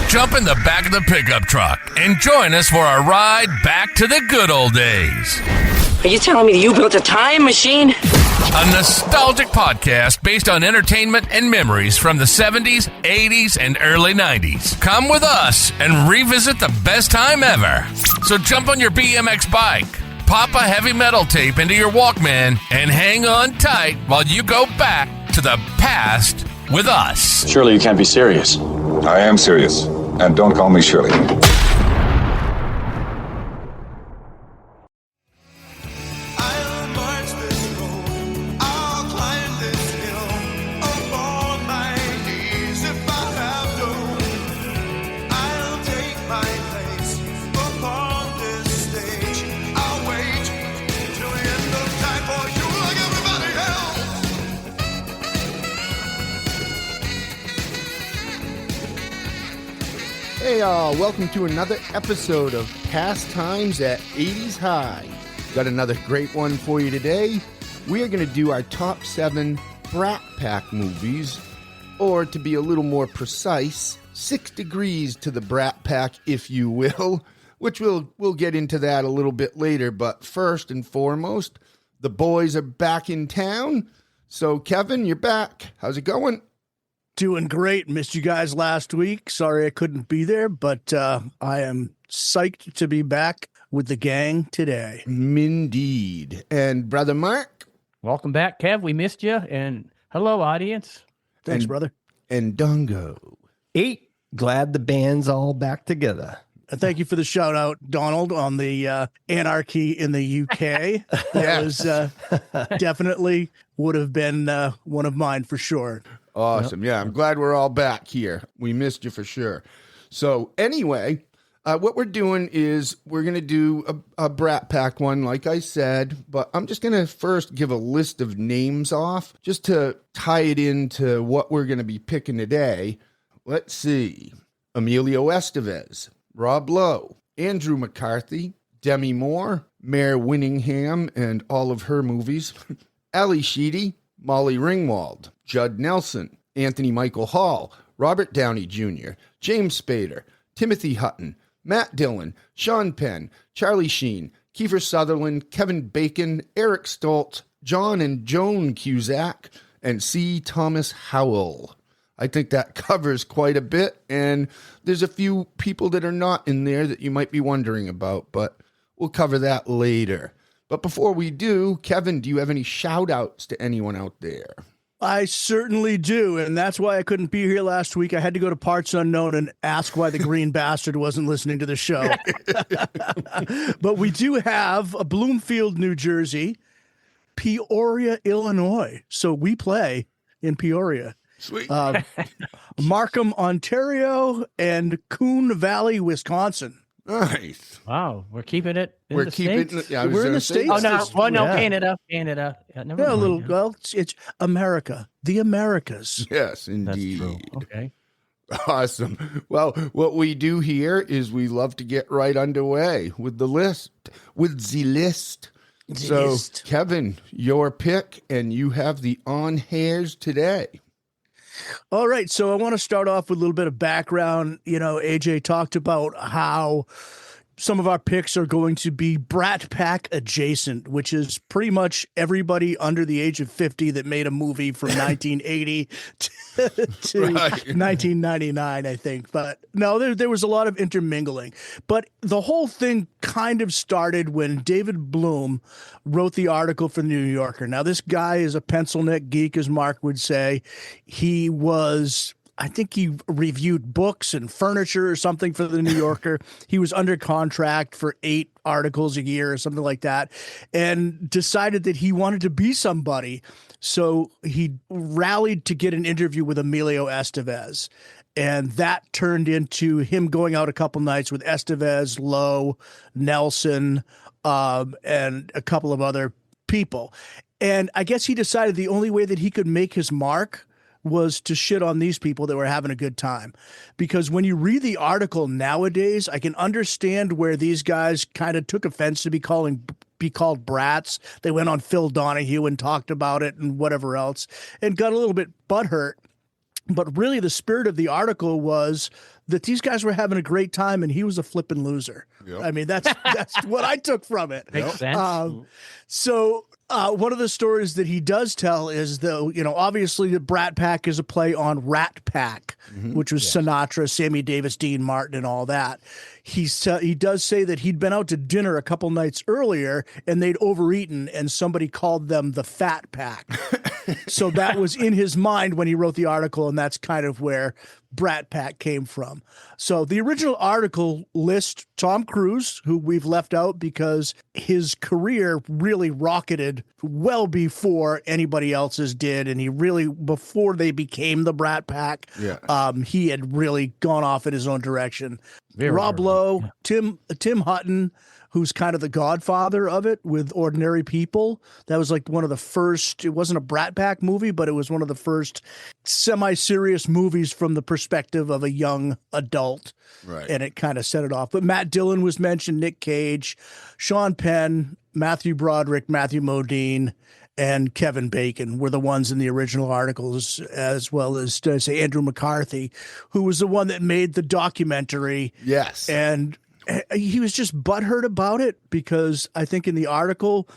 Jump in the back of the pickup truck and join us for a ride back to the good old days. Are you telling me that you built a time machine? A nostalgic podcast based on entertainment and memories from the 70s, 80s, and early 90s. Come with us and revisit the best time ever. So jump on your BMX bike, pop a heavy metal tape into your Walkman, and hang on tight while you go back to the past with us. Surely you can't be serious. I am serious. And don't call me Shirley. Hey y'all, welcome to another episode of Pastimes at 80s High. Got another great one for you today. We are going to do our top 7 Brat Pack movies, or to be a little more precise, 6 degrees to the Brat Pack, if you will, which we'll get into that a little bit later. But first and foremost, the boys are back in town. So Kevin, you're back. How's it going? Doing great. Missed you guys last week. Sorry I couldn't be there, but I am psyched to be back with the gang today. Indeed. And Brother Mark? Welcome back, Kev. We missed you. And hello, audience. Thanks, brother. And Dongo. 8. Glad the band's all back together. Thank you for the shout out, Donald, on the anarchy in the UK. That was definitely would have been one of mine for sure. Awesome. Yeah, I'm glad we're all back here. We missed you for sure. So anyway, what we're doing is we're going to do a Brat Pack one, like I said, but I'm just going to first give a list of names off just to tie it into what we're going to be picking today. Let's see. Emilio Estevez, Rob Lowe, Andrew McCarthy, Demi Moore, Mare Winningham and all of her movies, Ali Sheedy, Molly Ringwald, Judd Nelson, Anthony Michael Hall, Robert Downey Jr., James Spader, Timothy Hutton, Matt Dillon, Sean Penn, Charlie Sheen, Kiefer Sutherland, Kevin Bacon, Eric Stoltz, John and Joan Cusack, and C. Thomas Howell. I think that covers quite a bit, and there's a few people that are not in there that you might be wondering about, but we'll cover that later. But before we do, Kevin, do you have any shout-outs to anyone out there? I certainly do, and that's why I couldn't be here last week. I had to go to Parts Unknown and ask why the green bastard wasn't listening to the show. But we do have a Bloomfield, New Jersey, Peoria, Illinois. So we play in Peoria. Sweet. Markham, Ontario, and Coon Valley, Wisconsin. Nice. Wow, we're keeping it in the keeping States? Yeah, We're in the States. Oh, no, well, no, Yeah. Canada. Yeah, never Yeah, a mind, little. yeah. Well, it's America, the Americas. Yes, That's indeed. true. Okay. Awesome. Well, what we do here is we love to get right underway with the list. So, Kevin, your pick, and you have the on hairs today. All right, so I want to start off with a little bit of background. You know, AJ talked about how some of our picks are going to be Brat Pack adjacent, which is pretty much everybody under the age of 50 that made a movie from 1980 to Right. 1999, I think. But no, there was a lot of intermingling. But the whole thing kind of started when David Bloom wrote the article for the New Yorker. Now, this guy is a pencil neck geek, as Mark would say. I think he reviewed books and furniture or something for the New Yorker. He was under contract for 8 articles a year or something like that, and decided that he wanted to be somebody. So he rallied to get an interview with Emilio Estevez. And that turned into him going out a couple nights with Estevez, Lowe, Nelson, and a couple of other people. And I guess he decided the only way that he could make his mark was to shit on these people that were having a good time. Because when you read the article nowadays, I can understand where these guys kind of took offense to be called brats. They went on Phil Donahue and talked about it and whatever else and got a little bit butthurt. But really, the spirit of the article was that these guys were having a great time, and he was a flipping loser. Yep. I mean, that's what I took from it. Makes sense. So one of the stories that he does tell is, though, obviously the Brat Pack is a play on Rat Pack, which was Sinatra, Sammy Davis, Dean Martin, and all that. He does say that he'd been out to dinner a couple nights earlier and they'd overeaten, and somebody called them the Fat Pack. So that was in his mind when he wrote the article, and that's kind of where Brat Pack came from. So the original article lists Tom Cruise, who we've left out because his career really rocketed well before anybody else's did, and he really, before they became the Brat Pack, he had really gone off in his own direction. Rob Lowe, Tim Hutton, who's kind of the godfather of it with Ordinary People. That was like one of the first, it wasn't a Brat Pack movie, but it was one of the first semi-serious movies from the perspective of a young adult. Right. And it kind of set it off. But Matt Dillon was mentioned, Nick Cage, Sean Penn, Matthew Broderick, Matthew Modine, and Kevin Bacon were the ones in the original articles, as well as, say, Andrew McCarthy, who was the one that made the documentary. Yes. And he was just butthurt about it because I think in the article,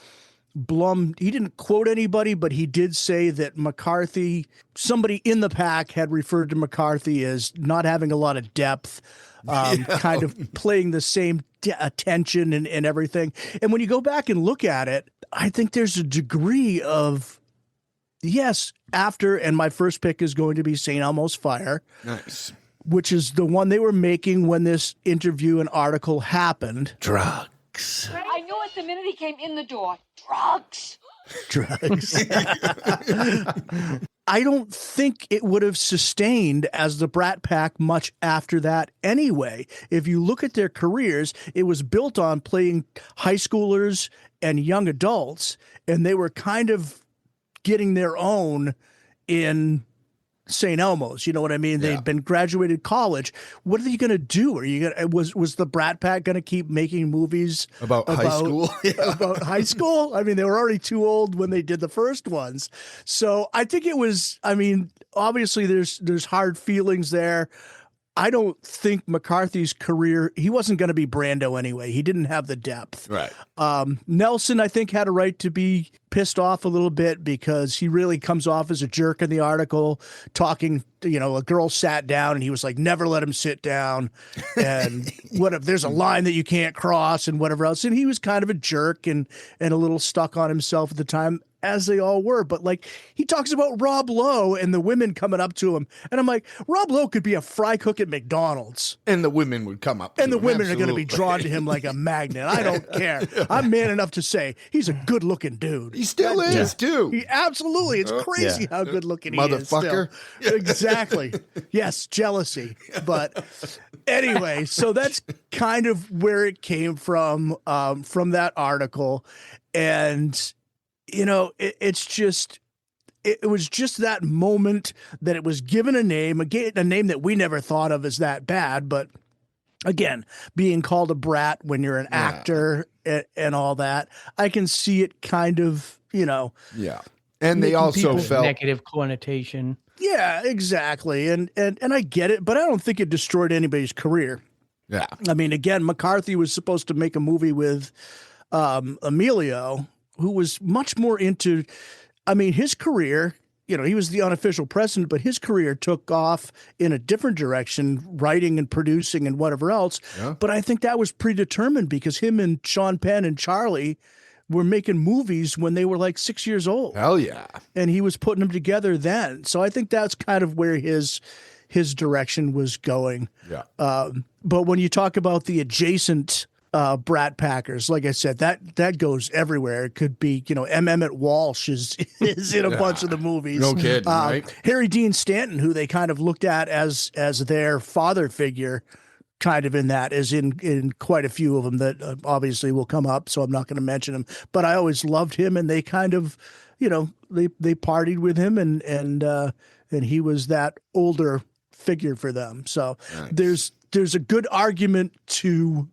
Blum, he didn't quote anybody, but he did say that McCarthy, somebody in the pack had referred to McCarthy as not having a lot of depth, kind of playing the same attention and everything. And when you go back and look at it, I think there's a degree of, yes, after, and my first pick is going to be St. Elmo's Fire. Nice. Which is the one they were making when this interview and article happened. Drugs. I knew it the minute he came in the door. Drugs. I don't think it would have sustained as the Brat Pack much after that anyway. If you look at their careers, it was built on playing high schoolers and young adults, and they were kind of getting their own in St. Elmo's, you know what I mean? They'd been graduated college. What are you going to do? Are you going to, was the Brat Pack going to keep making movies about high school? About high school? I mean, they were already too old when they did the first ones. So I think it was, I mean, obviously there's hard feelings there. I don't think McCarthy's career, he wasn't going to be Brando anyway. He didn't have the depth. Right. Nelson, I think, had a right to be pissed off a little bit because he really comes off as a jerk in the article, talking, a girl sat down and he was like, never let him sit down. And what if there's a line that you can't cross and whatever else. And he was kind of a jerk and a little stuck on himself at the time, as they all were. But like, he talks about Rob Lowe and the women coming up to him. And I'm like, Rob Lowe could be a fry cook at McDonald's. And the women would come up. And the women are going to be drawn to him like a magnet. I don't care. I'm man enough to say he's a good looking dude. He still is, too. He absolutely. It's crazy how good looking he is. Motherfucker. Exactly. Yes, jealousy. But anyway, so that's kind of where it came from that article. And it's just, it was just that moment that it was given a name that we never thought of as that bad. But again, being called a brat when you're an actor and all that, I can see it kind of, Yeah. And they also felt negative connotation. Yeah, exactly. And I get it, but I don't think it destroyed anybody's career. Yeah. I mean, again, McCarthy was supposed to make a movie with Emilio, who was much more into, I mean, his career, he was the unofficial president, but his career took off in a different direction, writing and producing and whatever else. Yeah. But I think that was predetermined because him and Sean Penn and Charlie were making movies when they were like 6 years old. Hell yeah. And he was putting them together then. So I think that's kind of where his direction was going. Yeah. But when you talk about the adjacent Brat Packers, like I said, that goes everywhere. It could be, Emmett Walsh is in a bunch of the movies. No kidding, right? Harry Dean Stanton, who they kind of looked at as their father figure, kind of in that, is in quite a few of them that obviously will come up, so I'm not going to mention him. But I always loved him, and they kind of, they partied with him, and he was that older figure for them. So nice. There's a good argument to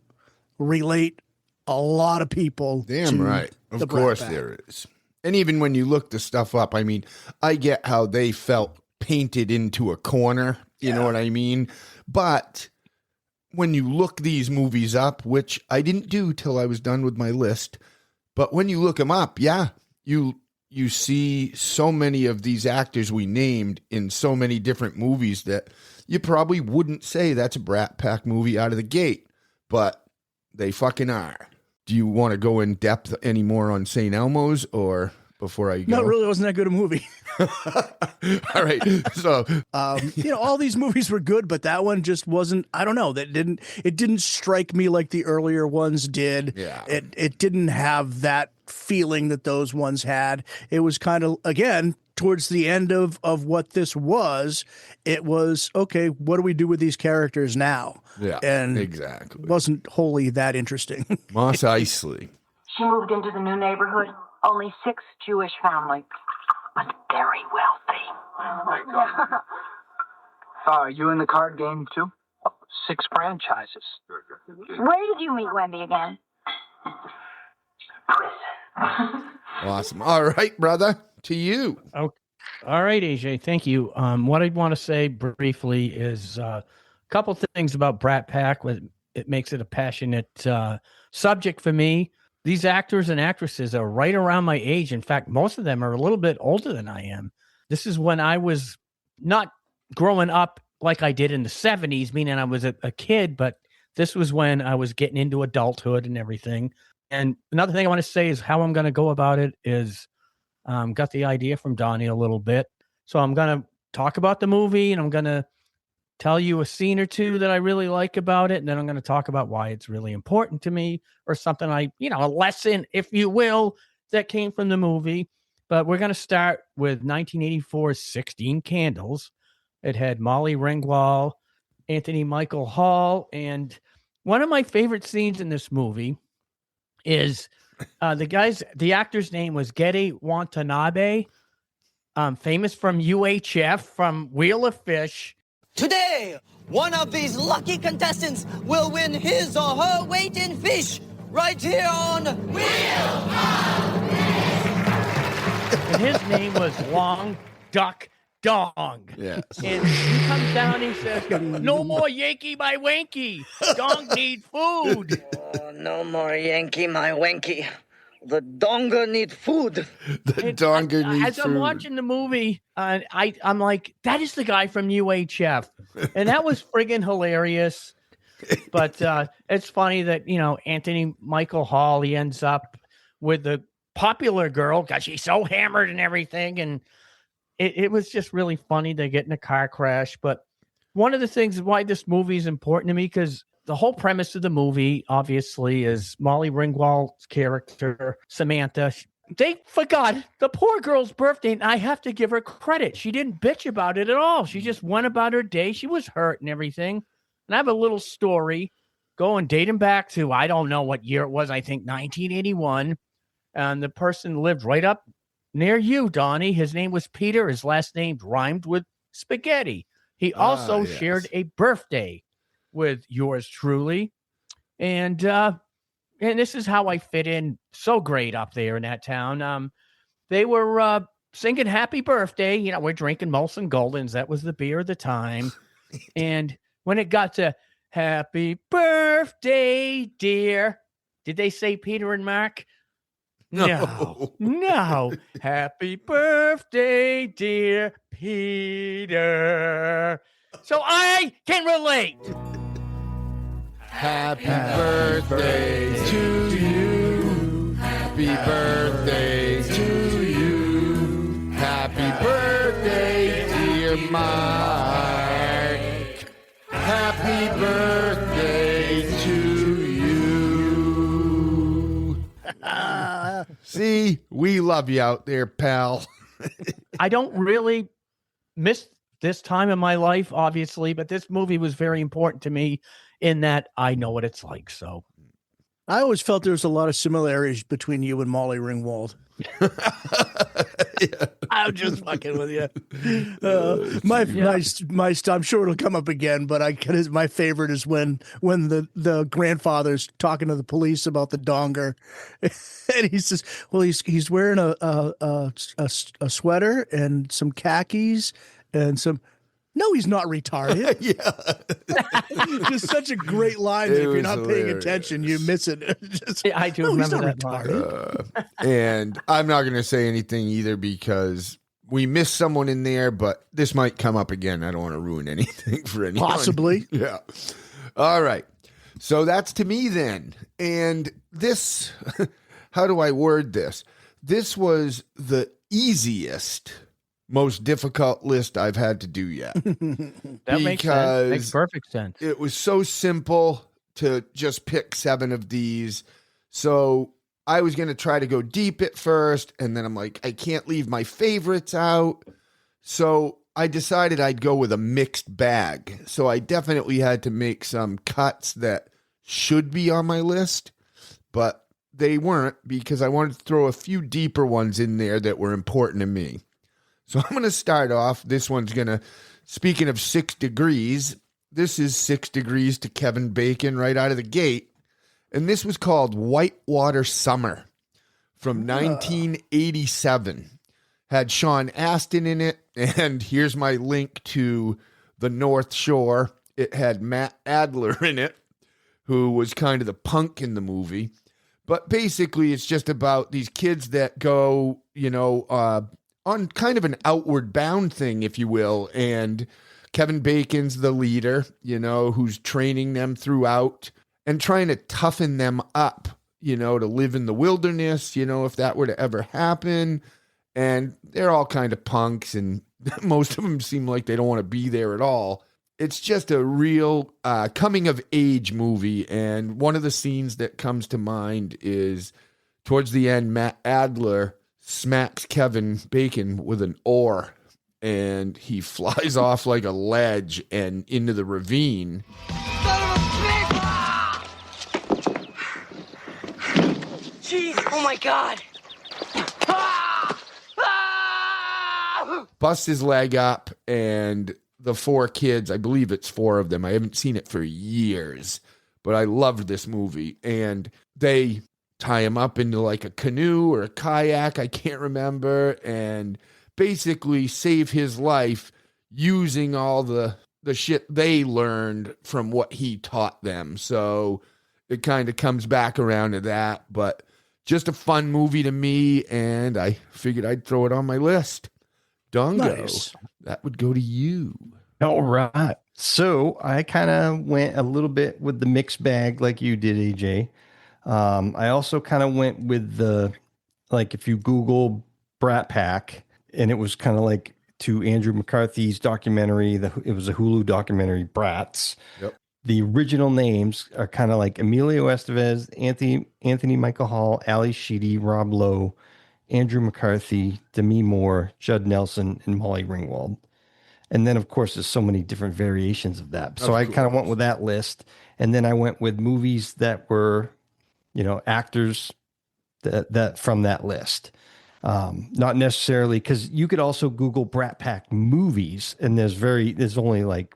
relate a lot of people. Damn right. Of course there is. And even when you look the stuff up, I mean, I get how they felt painted into a corner. You know what I mean? But when you look these movies up, which I didn't do till I was done with my list, but when you look them up, yeah, you see so many of these actors we named in so many different movies that you probably wouldn't say that's a Brat Pack movie out of the gate, but they fucking are. Do you want to go in depth any more on St. Elmo's, or before I go? No, really wasn't that good a movie. All right. So, all these movies were good, but that one just wasn't, I don't know, it didn't strike me like the earlier ones did. Yeah. It didn't have that feeling that those ones had. It was kind of, again, towards the end of what this was, it was, okay, what do we do with these characters now? Yeah, and exactly. Wasn't wholly that interesting. Moss Eisley. She moved into the new neighborhood. Only 6 Jewish families, but very wealthy. Oh my God. Are you in the card game too? 6 franchises. Where did you meet Wendy again? Awesome. All right, brother, to you. Oh, all right, AJ. Thank you. What I want to say briefly is a couple things about Brat Pack. It makes it a passionate subject for me. These actors and actresses are right around my age. In fact, most of them are a little bit older than I am. This is when I was not growing up like I did in the 70s, meaning I was a kid, but this was when I was getting into adulthood and everything. And another thing I want to say is how I'm going to go about it is got the idea from Donnie a little bit. So I'm going to talk about the movie, and I'm going to tell you a scene or two that I really like about it. And then I'm going to talk about why it's really important to me, or something a lesson, if you will, that came from the movie. But we're going to start with 1984's 16 Candles. It had Molly Ringwald, Anthony Michael Hall. And one of my favorite scenes in this movie is the actor's name was Geddy Watanabe, famous from UHF, from Wheel of Fish. Today, one of these lucky contestants will win his or her weight in fish right here on Wheel of Fish. And his name was Long Duck Dong. Yes. And he comes down and he says, "No more Yankee my Wanky. Dong need food." Oh, no more Yankee, my Wanky. The donger need food. The donger needs As I'm food. watching the movie, I'm like, that is the guy from UHF. And that was friggin' hilarious. But it's funny that, Anthony Michael Hall, he ends up with the popular girl because she's so hammered and everything. And it was just really funny. They get in a car crash. But one of the things why this movie is important to me, because the whole premise of the movie, obviously, is Molly Ringwald's character, Samantha. They forgot the poor girl's birthday, and I have to give her credit. She didn't bitch about it at all. She just went about her day. She was hurt and everything. And I have a little story dating back to, I don't know what year it was, I think 1981. And the person lived right up near you, Donnie. His name was Peter. His last name rhymed with spaghetti. He also shared a birthday with yours truly. And this is how I fit in so great up there in that town. They were singing happy birthday. We're drinking Molson Goldens. That was the beer of the time. And when it got to happy birthday, dear, did they say Peter and Mark? No. Happy birthday, dear Peter. So I can relate. Happy birthday to you. Happy birthday to you. Happy birthday, dear Mark. Happy birthday to you. See, we love you out there, pal. I don't really miss this time in my life, obviously, but this movie was very important to me in that I know what it's like. So I always felt there was a lot of similarities between you and Molly Ringwald. Yeah. I'm just fucking with you. I'm sure it'll come up again, but my favorite is when the grandfather's talking to the police about the donger, and he says, "Well, he's wearing a sweater and some khakis and some. No, he's not retarded. Yeah. Just such a great line that if you're not paying attention, you miss it. I do remember that retarded. And I'm not going to say anything either because we missed someone in there, but this might come up again. I don't want to ruin anything for anyone. Possibly. Yeah. All right. So that's to me then. And this, how do I word this? This was the easiest, most difficult list I've had to do yet. That makes sense. Makes perfect sense. It was so simple to just pick 7 of these. So I was going to try to go deep at first, and then I'm like, I can't leave my favorites out. So I decided I'd go with a mixed bag. So I definitely had to make some cuts that should be on my list, but they weren't because I wanted to throw a few deeper ones in there that were important to me. So I'm going to start off. This one's going to, speaking of 6 degrees, this is 6 degrees to Kevin Bacon right out of the gate. And this was called Whitewater Summer from 1987. Had Sean Astin in it. And here's my link to the North Shore. It had Matt Adler in it, who was kind of the punk in the movie. But basically, it's just about these kids that go, on kind of an outward bound thing, if you will. And Kevin Bacon's the leader, who's training them throughout and trying to toughen them up, to live in the wilderness, if that were to ever happen. And they're all kind of punks, and most of them seem like they don't want to be there at all. It's just a real coming of age movie. And one of the scenes that comes to mind is towards the end, Matt Adler smacks Kevin Bacon with an oar, and he flies off like a ledge and into the ravine. Jeez, oh my God. Busts his leg up, and the 4 kids, I believe it's 4 of them. I haven't seen it for years, but I loved this movie. And they tie him up into like a canoe or a kayak, I can't remember, and basically save his life using all the shit they learned from what he taught them. So it kind of comes back around to that, but just a fun movie to me, and I figured I'd throw it on my list. Dongo, nice. That would go to you. All right. So I kind of went a little bit with the mixed bag like you did, AJ. I also kind of went with if you Google Brat Pack, and it was kind of like to Andrew McCarthy's documentary. It was a Hulu documentary, Brats. Yep. The original names are kind of like Emilio Estevez, Anthony Michael Hall, Ali Sheedy, Rob Lowe, Andrew McCarthy, Demi Moore, Judd Nelson, and Molly Ringwald. And then, of course, there's so many different variations of that. So I kind of went with that list. And then I went with movies that were, actors that from that list. Not necessarily, because you could also Google Brat Pack movies, and there's only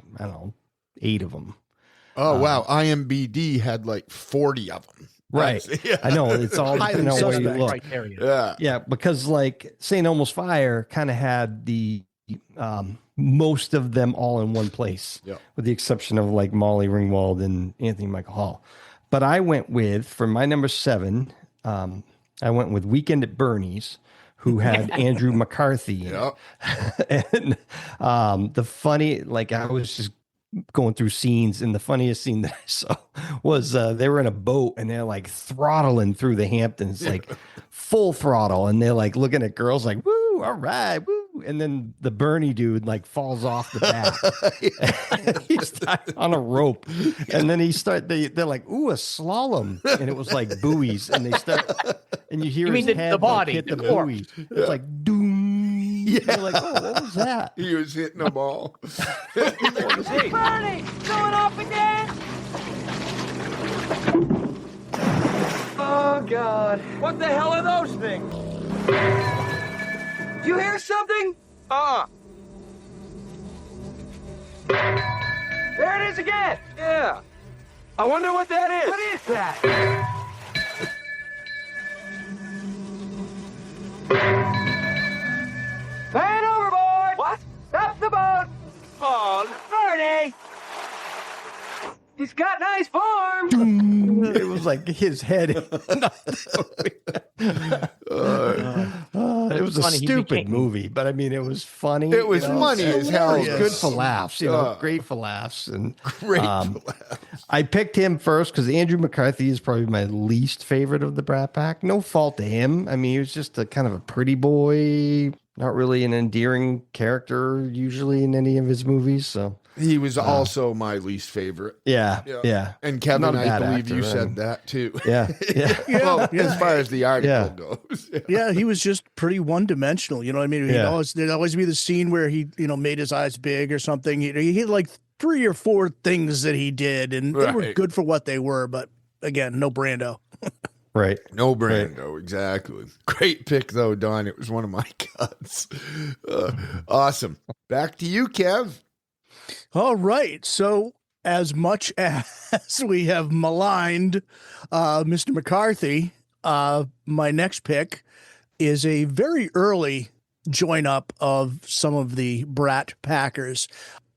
8 of them. Oh, wow. IMDb had 40 of them. Right. Yeah. I know. It's all depending on where you look. Criteria. Yeah, because St. Elmo's Fire kind of had the most of them all in one place, with the exception of Molly Ringwald and Anthony Michael Hall. But I went with, for my number 7, I went with Weekend at Bernie's, who had Andrew McCarthy in it. And the funny, I was just going through scenes, and the funniest scene that I saw was they were in a boat, and they're throttling through the Hamptons, full throttle, and they're looking at girls woo, all right, woo. And then the Bernie dude falls off the back. He's tied on a rope, and then they're like, ooh, a slalom, and it was buoys, and they start, and you hear his head the body hit the buoy. It's doom. Yeah. You're oh, what was that? He was hitting them all. Hey, Bernie, going off again? Oh, God. What the hell are those things? You hear something? There it is again. Yeah. I wonder what that is. What is that? Man overboard! What? That's the boat! Marty! He's got nice form. It was like his head. It was a funny. He stupid became- movie, but I mean, it was funny. It was you know, funny it as hell. was good for laughs, great for laughs. And I picked him first because Andrew McCarthy is probably my least favorite of the Brat Pack. No fault to him. I mean, he was just a kind of a pretty boy, not really an endearing character usually in any of his movies. So he was also my least favorite. Yeah. And Kevin, Not a I bad believe actor, you said and- that too. Yeah. Well, as far as the article goes. Yeah, he was just pretty one-dimensional. You know what I mean? There'd always be the scene where he, made his eyes big or something. He had like 3 or 4 things that he did, and they were good for what they were. But again, no Brando. Right. No Brando, exactly. Great pick, though, Don. It was one of my cuts. Awesome. Back to you, Kev. All right. So, as much as we have maligned Mr. McCarthy, my next pick is a very early join up of some of the Brat Packers.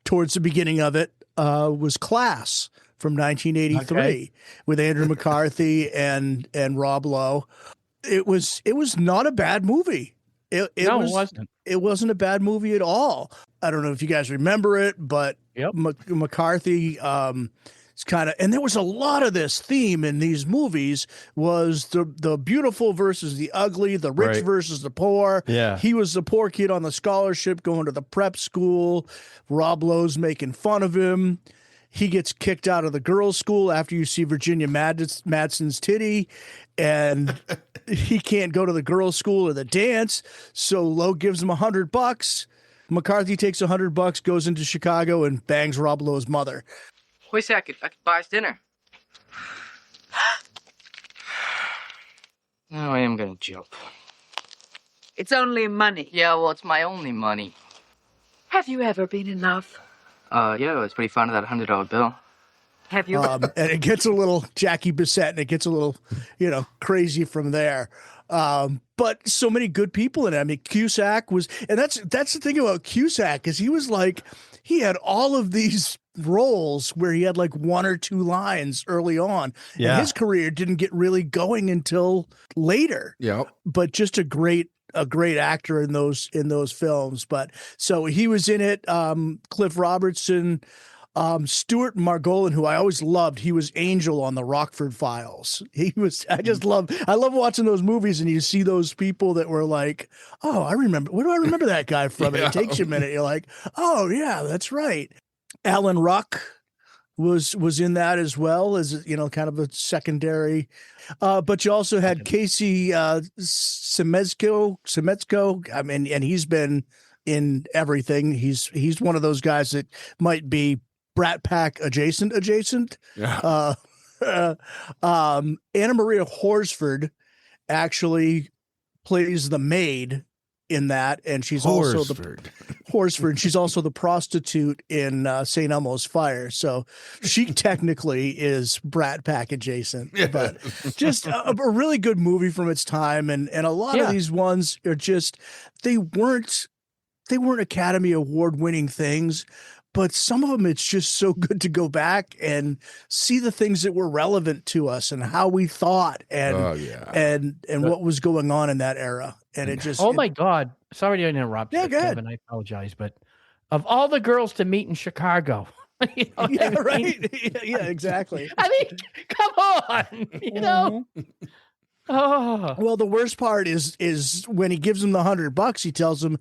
Towards the beginning of it was Class from 1983 with Andrew McCarthy and Rob Lowe. It was not a bad movie. It wasn't. It wasn't a bad movie at all. I don't know if you guys remember it, but McCarthy it's kind of, and there was a lot of this theme in these movies was the beautiful versus the ugly, the rich versus the poor. Yeah. He was the poor kid on the scholarship going to the prep school. Rob Lowe's making fun of him. He gets kicked out of the girls' school after you see Virginia Madsen's titty, and he can't go to the girls' school or the dance. So Lowe gives him $100. McCarthy takes $100, goes into Chicago, and bangs Rob Lowe's mother. Wait a second. I could buy us dinner. Oh, I am gonna jump. It's only money. Yeah, well, it's my only money. Have you ever been in love? Yeah, I was pretty fond of that $100 bill. Have you? And it gets a little Jackie Bissett, and it gets a little, crazy from there. But so many good people in it. I mean, Cusack was, and that's the thing about Cusack is he had all of these roles where he had like 1 or 2 lines early on. Yeah. And his career didn't get really going until later. Yep. But just a great actor in those films. But so he was in it. Cliff Robertson, Stuart Margolin, who I always loved. He was Angel on the Rockford Files. I love watching those movies, and you see those people that were like, oh, I remember. Where do I remember that guy from? And it takes you a minute. You're like, oh yeah, that's right. Alan Ruck was in that as well as, kind of a secondary. But you also had Casey Semetzko. I mean, and he's been in everything. He's one of those guys that might be Brat Pack adjacent. Yeah. Anna Maria Horsford actually plays the maid in that, and she's also the Horsford. She's also the prostitute in St. Elmo's Fire. So she technically is Brat Pack adjacent, but just a really good movie from its time. And a lot of these ones are just, they weren't Academy Award winning things, but some of them, it's just so good to go back and see the things that were relevant to us and how we thought and what was going on in that era. And it just, my God. Sorry to interrupt. Yeah, go ahead. Kevin, I apologize. But of all the girls to meet in Chicago, right. Yeah, exactly. I mean, come on, Oh, well, the worst part is when he gives him the $100, he tells him,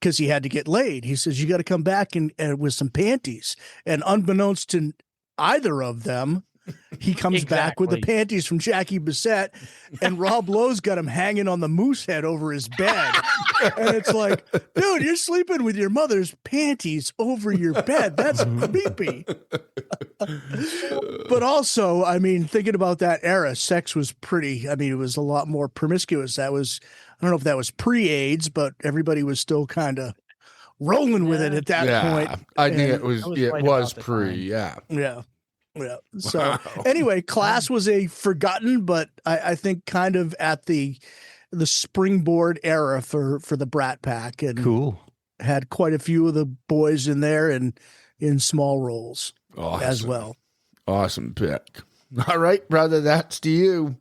because he had to get laid, he says, you got to come back and with some panties. And unbeknownst to either of them, he comes back with the panties from Jackie Bissett, and Rob Lowe's got him hanging on the moose head over his bed. And it's like, dude, you're sleeping with your mother's panties over your bed. That's creepy. But also, I mean, thinking about that era, sex was pretty, it was a lot more promiscuous. That was, I don't know if that was pre-AIDS, but everybody was still kind of rolling with it at that point. I think it was pre, Yeah. So anyway, Class was a forgotten, but I think kind of at the springboard era for the Brat Pack, and cool. Had quite a few of the boys in there, and in small roles as well. Awesome pick. All right, brother, that's to you.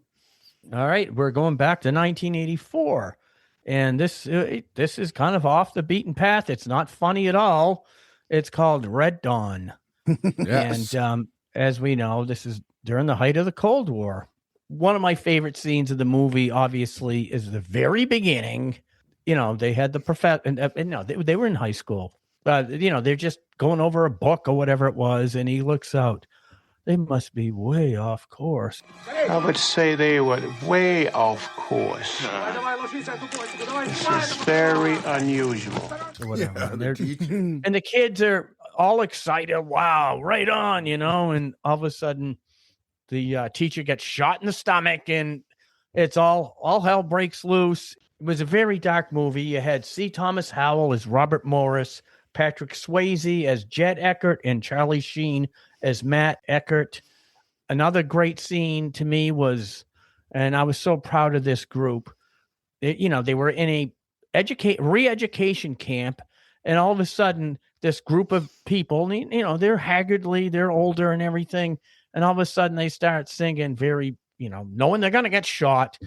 All right, we're going back to 1984, and this is kind of off the beaten path. It's not funny at all. It's called Red Dawn. Yes. And as we know, this is during the height of the Cold War. One of my favorite scenes of the movie, obviously, is the very beginning. You know, they had the professor, and no, they were in high school. You know, they're just going over a book or whatever it was, and he looks out. They must be way off course. I would say they were way off course. This is very unusual. Whatever. And the kids are all excited. Wow, right on, you know. And all of a sudden, the teacher gets shot in the stomach, and it's all hell breaks loose. It was a very dark movie. You had C. Thomas Howell as Robert Morris, Patrick Swayze as Jed Eckert, and Charlie Sheen as Matt Eckert. Another great scene to me was, and I was so proud of this group. You know, they were in a re-education camp, and all of a sudden, this group of people, you know, they're haggardly, they're older and everything, and all of a sudden they start singing very, you know, knowing they're going to get shot.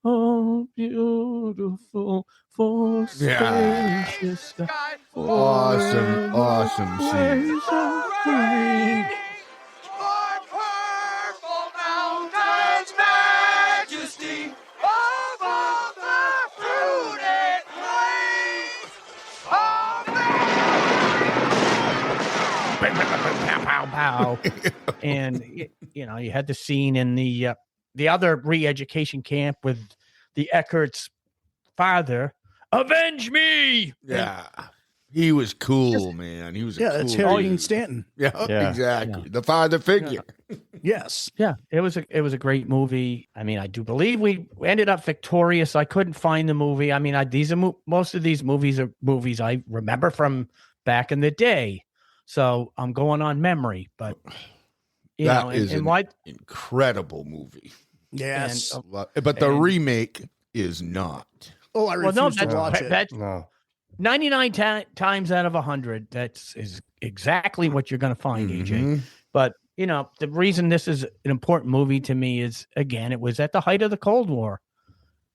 Oh, beautiful for spacious sky. Awesome scene. Pow. And you know, you had the scene in the other re-education camp with the Eckert's father. Avenge me! Yeah. He was cool, man. He was a cool that's Harry dude. Dean Stanton. Yeah, exactly. Yeah. The father figure. Yes. Yeah, it was a great movie. I mean, I do believe we ended up victorious. I couldn't find the movie. I mean, most of these movies are movies I remember from back in the day. So I'm going on memory, but that is an incredible movie. Yes. But the remake is not. Oh, I refuse to watch it. No. 99 times out of 100, is exactly what you're going to find, AJ. But, you know, the reason this is an important movie to me is, again, it was at the height of the Cold War.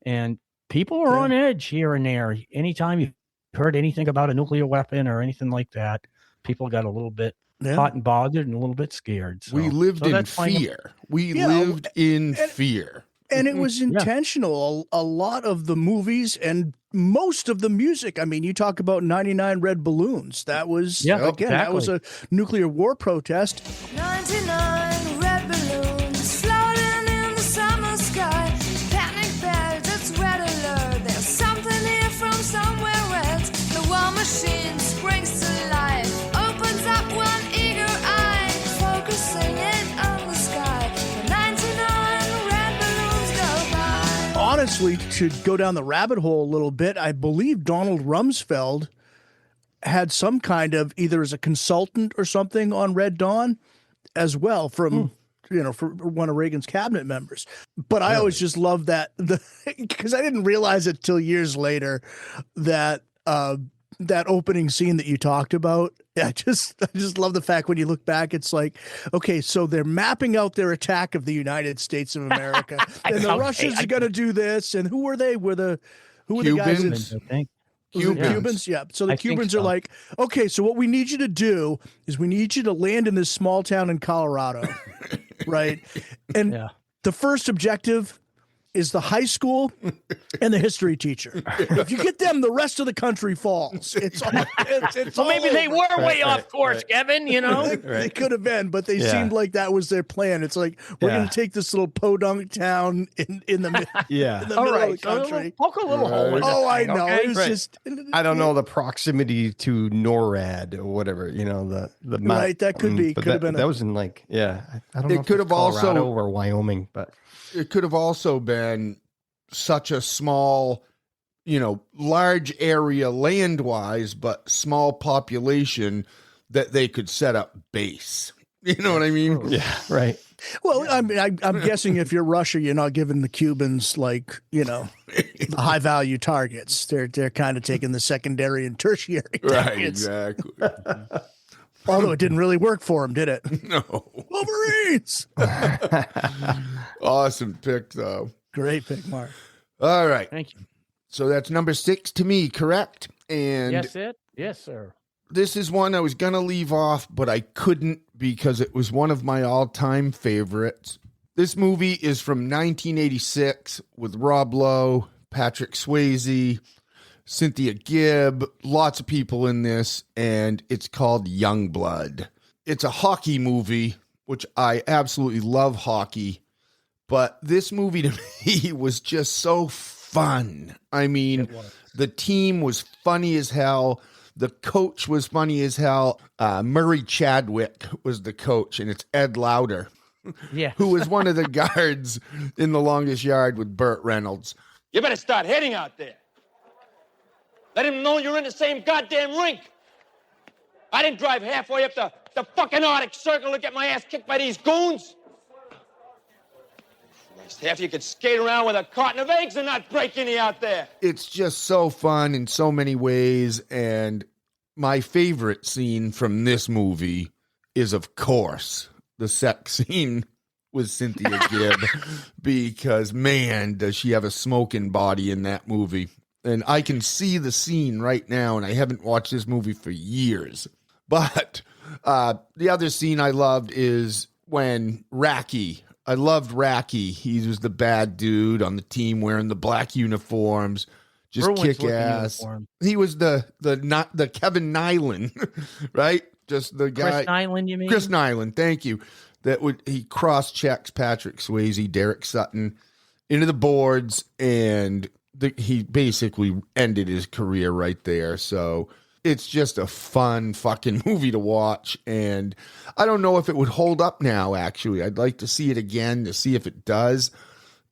And people were on edge here and there. Anytime you heard anything about a nuclear weapon or anything like that, people got a little bit hot and bothered and a little bit scared. So, we lived in fear. We lived in fear. And it was intentional. A lot of the movies and most of the music. I mean, you talk about 99 Red Balloons. That was, that was a nuclear war protest. 99 red balloons floating in the summer sky. Panic bells, it's red alert. There's something here from somewhere else. The war machine springs to life. Opens up one eager eye. Focusing it on the sky. The 99 red balloons go by. Honestly, to go down the rabbit hole a little bit, I believe Donald Rumsfeld had some kind of, either as a consultant or something on Red Dawn as well from, for one of Reagan's cabinet members. But I always just love that, because I didn't realize it till years later that that opening scene that you talked about. I just love the fact when you look back, it's like, okay, so they're mapping out their attack of the United States of America, and the Russians are going to do this, and who were they? Who were the guys? Cubans, yeah. So the Cubans are like, okay, so what we need you to do is we need you to land in this small town in Colorado, right? And the first objective is the high school and the history teacher. If you get them, the rest of the country falls. It's well, maybe they were way off course, Kevin, you know? They could have been, but they seemed like that was their plan. It's like, we're going to take this little podunk town in the middle of the country. Poke a little hole in Oh, I thing, know. okay? It was just... I don't know the proximity to NORAD or whatever, the right, that could be. But could have been. That was in I don't know. It could have Colorado also or Wyoming, but it could have also been such a small, large area land-wise, but small population that they could set up base. You know what I mean? Yeah, right. Well, I mean, I'm guessing if you're Russia, you're not giving the Cubans the high value targets. They're kind of taking the secondary and tertiary targets. Right, exactly. Although it didn't really work for him, did it? No. Wolverines. Awesome pick, though. Great pick, Mark. All right. Thank you. So that's number 6 to me, correct? And Yes, it. Yes, sir. this is one I was going to leave off, but I couldn't because it was one of my all-time favorites. This movie is from 1986 with Rob Lowe, Patrick Swayze, Cynthia Gibb, lots of people in this, and it's called Youngblood. It's a hockey movie, which I absolutely love hockey, but this movie to me was just so fun. I mean, the team was funny as hell. The coach was funny as hell. Murray Chadwick was the coach, and it's Ed Lauder. Yeah. Who was one of the guards in The Longest Yard with Burt Reynolds. You better start hitting out there. Let him know you're in the same goddamn rink. I didn't drive halfway up the fucking Arctic Circle to get my ass kicked by these goons. Christ, half you could skate around with a carton of eggs and not break any out there. It's just so fun in so many ways, and my favorite scene from this movie is, of course, the sex scene with Cynthia Gibb, because, man, does she have a smoking body in that movie. And I can see the scene right now, and I haven't watched this movie for years. But the other scene I loved is when I loved Racky. He was the bad dude on the team wearing the black uniforms, just Bruins kick ass. uniform. He was the Kevin Nyland, right? Just the guy. Chris Nyland, you mean? Chris Nyland, thank you. He cross-checks Patrick Swayze, Derek Sutton into the boards, and he basically ended his career right there. So it's just a fun fucking movie to watch, and I don't know if it would hold up now, actually. I'd like to see it again to see if it does,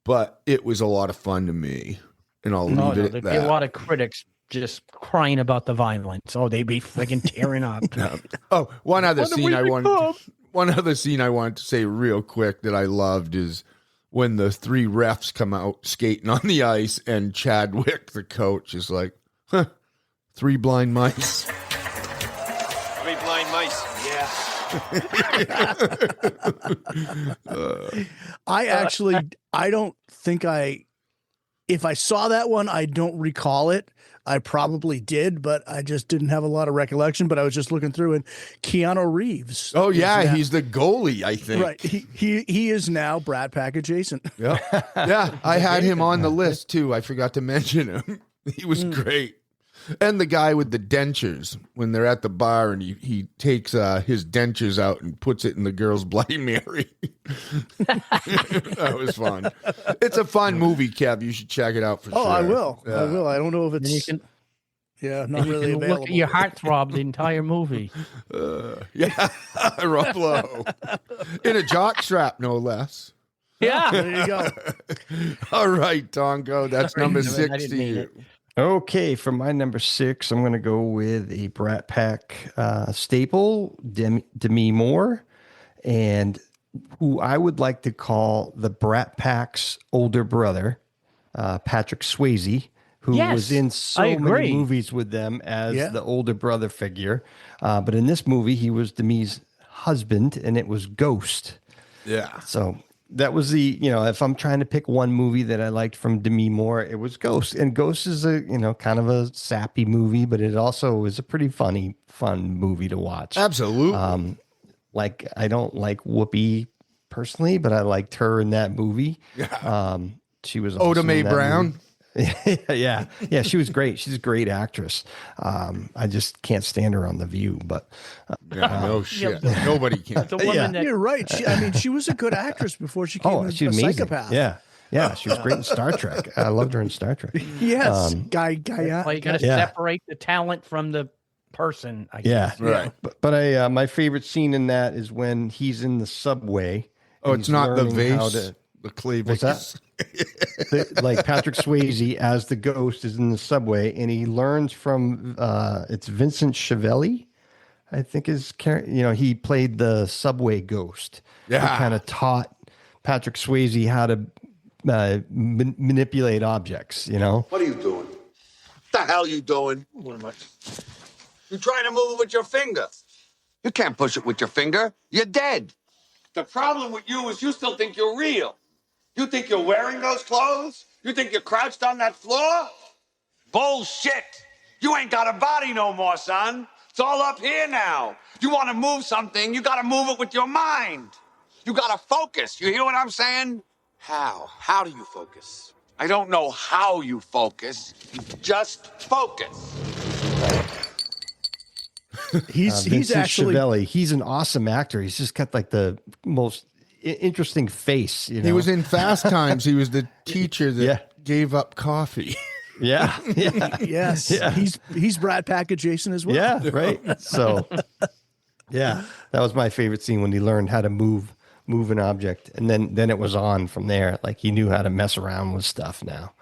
but it was a lot of fun to me, and I'll leave it at There'd that. be a lot of critics just crying about the violence. Oh, they'd be freaking tearing up. Oh, one other scene I wanted to say real quick that I loved is when the 3 refs come out skating on the ice, and Chadwick, the coach, is like, 3 blind mice. 3 blind mice, yeah. I don't think if I saw that one, I don't recall it. I probably did, but I just didn't have a lot of recollection. But I was just looking through, and Keanu Reeves. Oh yeah, he's the goalie, I think. Right. He is now Brat Pack adjacent. Yeah. Yeah. I had him on the list too. I forgot to mention him. He was great. And the guy with the dentures, when they're at the bar and he takes his dentures out and puts it in the girl's Bloody Mary. That was fun. It's a fun movie, Kev. You should check it out for sure. Oh, I will. Yeah. I will. I don't know if it's. Not really available. Look at your heartthrob the entire movie. Yeah. Rob Lowe. In a jockstrap, no less. Yeah. There you go. All right, Tongo. That's number 6 to you. Okay, for my number 6, I'm going to go with a Brat Pack staple, Demi Moore, and who I would like to call the Brat Pack's older brother, Patrick Swayze, who was in so many movies with them as the older brother figure. But in this movie, he was Demi's husband, and it was Ghost. Yeah. So that was if I'm trying to pick one movie that I liked from Demi Moore, it was Ghost. And Ghost is a, kind of a sappy movie, but it also is a pretty fun movie to watch. Absolutely. I don't like Whoopi personally, but I liked her in that movie. Yeah. She was Oda awesome Mae in that Brown. movie. Yeah, she was great. She's a great actress. I just can't stand her on The View, but no shit. Nobody can. The woman that You're right. She was a good actress before she came she's a amazing. psychopath. Yeah, she was great in Star Trek. I loved her in Star Trek. Yes, well, you got to separate the talent from the person. I guess. Right. But my favorite scene in that is when he's in the subway. Oh, it's not the learning vase. The cleavage. What's that? Like Patrick Swayze as the Ghost is in the subway, and he learns from it's Vincent Schiavelli, I think his character. He played the subway ghost. Yeah, he kind of taught Patrick Swayze how to manipulate objects. What are you doing? What the hell are you doing? What am I? You're trying to move it with your finger. You can't push it with your finger. You're dead. The problem with you is you still think you're real. You think you're wearing those clothes? You think you're crouched on that floor? Bullshit. You ain't got a body no more, son. It's all up here now. You want to move something, you got to move it with your mind. You got to focus. You hear what I'm saying? How? How do you focus? I don't know how you focus. Just focus. He's Vincent actually Schiavelli. He's an awesome actor. He's just got like the most interesting face. You know? He was in Fast Times. He was the teacher that gave up coffee. Yeah. Yes. Yeah. He's Brat Pack adjacent as well. Yeah, right. So, yeah, that was my favorite scene when he learned how to move an object, and then it was on from there. Like he knew how to mess around with stuff now.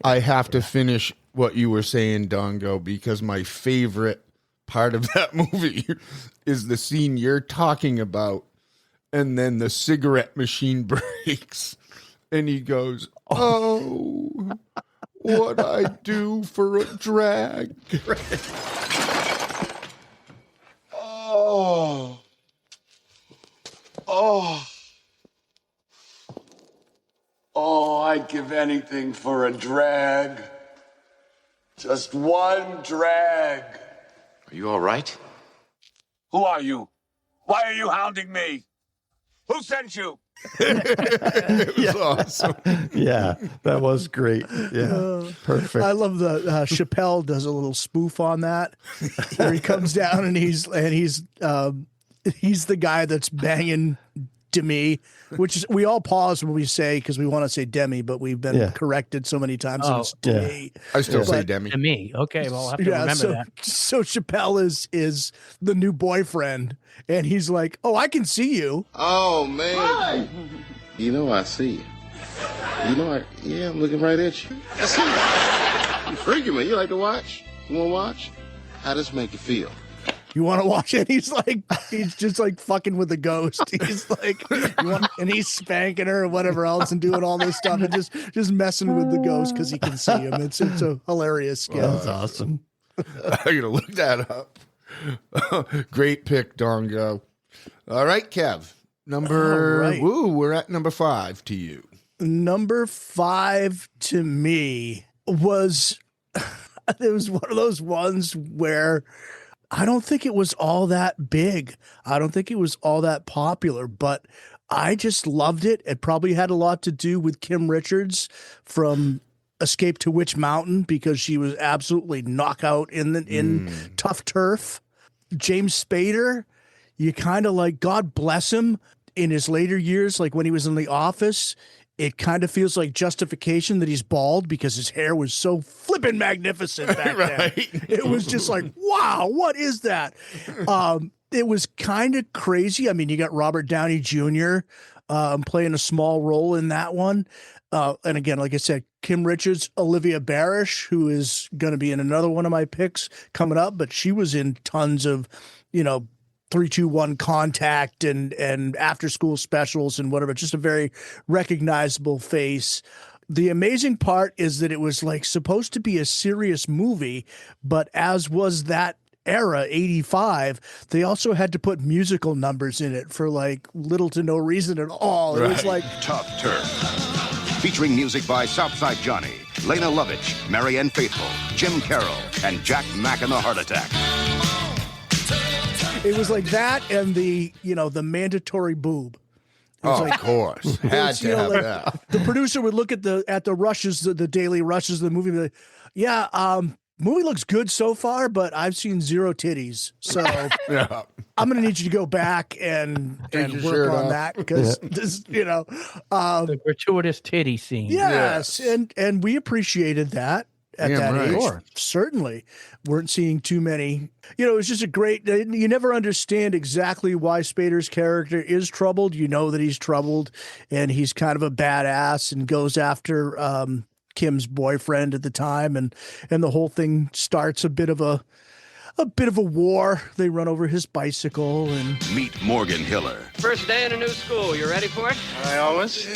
I have to finish what you were saying, Dongo, because my favorite part of that movie is the scene you're talking about, and then the cigarette machine breaks, and he goes, "Oh, what I do for a drag." Oh. Oh. Oh, I'd give anything for a drag. Just one drag. Are you all right? Who are you? Why are you hounding me? Who sent you? It was awesome. Yeah, that was great. Yeah, perfect. I love the Chappelle does a little spoof on that, where he comes down and he's the guy that's banging Demi, which is, we all pause when we say, because we want to say Demi, but we've been corrected so many times. So it's Demi. I still say Demi. Demi. Okay, well, I'll have to remember that. So Chappelle is the new boyfriend, and he's like, "Oh, I can see you." Oh, man. You know I see you. You know I'm looking right at you. I see you. You freaking me. You like to watch? You want to watch? How does this make you feel? You want to watch it? He's just like fucking with the ghost. He's like, and he's spanking her or whatever else and doing all this stuff and just messing with the ghost because he can see him. It's a hilarious skit. That's awesome. I'm going to look that up. Great pick, Dongo. All right, Kev. We're at number 5 to you. Number 5 to me was, it was one of those ones where I don't think it was all that big. I don't think it was all that popular, but I just loved it. It probably had a lot to do with Kim Richards from Escape to Witch Mountain, because she was absolutely knockout in Tough Turf. James Spader, you kind of like, God bless him, in his later years, like when he was in The Office, it kind of feels like justification that he's bald because his hair was so flippin' magnificent back then. It was just like, wow, what is that? It was kind of crazy. I mean, you got Robert Downey Jr. Playing a small role in that one. And again, like I said, Kim Richards, Olivia Barish, who is going to be in another one of my picks coming up, but she was in tons of, 3-2-1 Contact and after school specials and whatever. Just a very recognizable face. The amazing part is that it was like supposed to be a serious movie, but as was that era, 85, they also had to put musical numbers in it for like little to no reason at all. It was like Tough Turf. Featuring music by Southside Johnny, Lena Lovitch, Marianne Faithfull, Jim Carroll, and Jack Mack and the Heart Attack. It was like that and the mandatory boob. Of course. Had to have that. The producer would look at the rushes, the daily rushes of the movie, and be like, yeah, movie looks good so far, but I've seen zero titties. So I'm going to need you to go back and work on that because this, the gratuitous titty scene. Yes. And we appreciated that at that age. Sure. Certainly weren't seeing too many. It was just a great, you never understand exactly why Spader's character is troubled. You know that he's troubled and he's kind of a badass and goes after Kim's boyfriend at the time. And the whole thing starts a bit of a war. They run over his bicycle and Meet Morgan Hiller. First day in a new school. You ready for it? I always.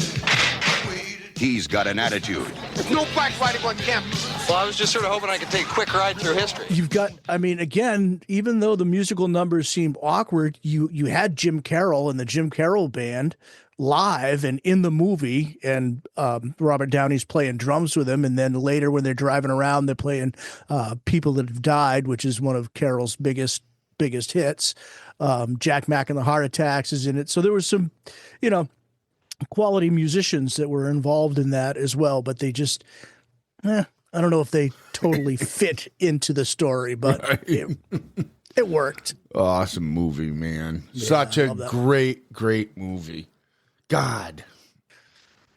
He's got an attitude. No backfighting on campus. Well, I was just sort of hoping I could take a quick ride through history. You've got, I mean, again, even though the musical numbers seemed awkward, you had Jim Carroll and the Jim Carroll Band live and in the movie, and Robert Downey's playing drums with him, and then later when they're driving around, they're playing People That Have Died, which is one of Carroll's biggest hits. Jack Mack and the Heart Attacks is in it. So there was some, quality musicians that were involved in that as well, but they just, I don't know if they totally fit into the story, but it worked. Awesome movie, man. Yeah, Such I a love that great movie. God.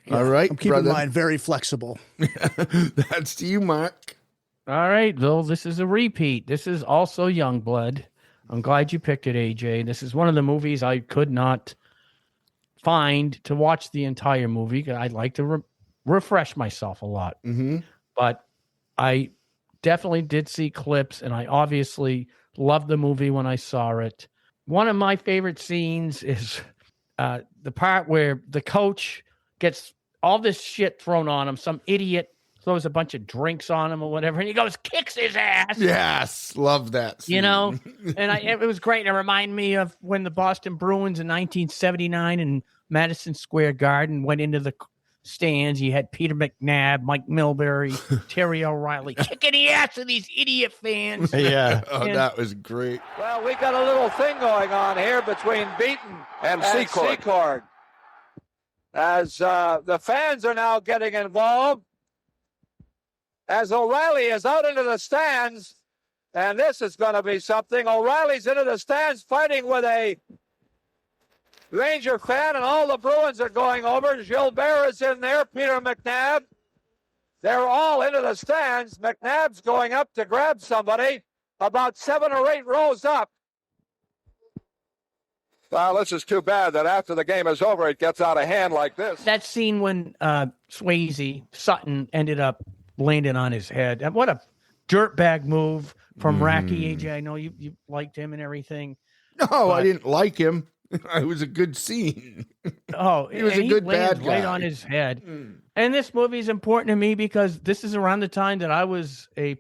Yeah, All right, I'm keeping brother. mine very flexible. That's to you, Mark. All right, Bill, this is a repeat. This is also Youngblood. I'm glad you picked it, AJ. This is one of the movies I could not find to watch the entire movie. I'd like to refresh myself a lot. Mm-hmm. But I definitely did see clips, and I obviously loved the movie when I saw it. One of my favorite scenes is the part where the coach gets all this shit thrown on him. Some idiot throws a bunch of drinks on him or whatever, and he goes, kicks his ass. Yes, love that scene. And it was great. It reminded me of when the Boston Bruins in 1979 in Madison Square Garden went into the stands. You had Peter McNabb, Mike Milbury, Terry O'Reilly kicking the ass of these idiot fans. Yeah. That was great. Well, we got a little thing going on here between Beaton and Secord. As the fans are now getting involved, as O'Reilly is out into the stands, and this is going to be something. O'Reilly's into the stands fighting with a Ranger fan, and all the Bruins are going over. Gilbert is in there, Peter McNabb. They're all into the stands. McNabb's going up to grab somebody about 7 or 8 rows up. Well, this is too bad that after the game is over, it gets out of hand like this. That scene when Sutton ended up landing on his head. And what a dirtbag move from Racky, AJ. I know you liked him and everything. No, I didn't like him. It was a good scene. Oh, he was a good bad guy. Right on his head. And this movie is important to me because this is around the time that I was I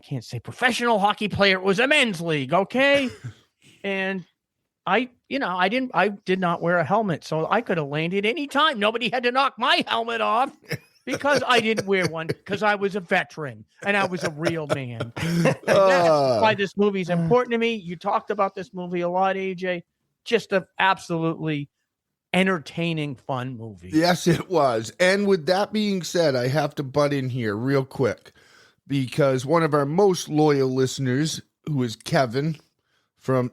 can't say professional hockey player. It was a men's league, okay? And I did not wear a helmet, so I could have landed any time. Nobody had to knock my helmet off because I didn't wear one because I was a veteran and I was a real man. That's why this movie is important to me. You talked about this movie a lot, AJ. Just an absolutely entertaining, fun movie. Yes, it was. And with that being said, I have to butt in here real quick because one of our most loyal listeners, who is Kevin,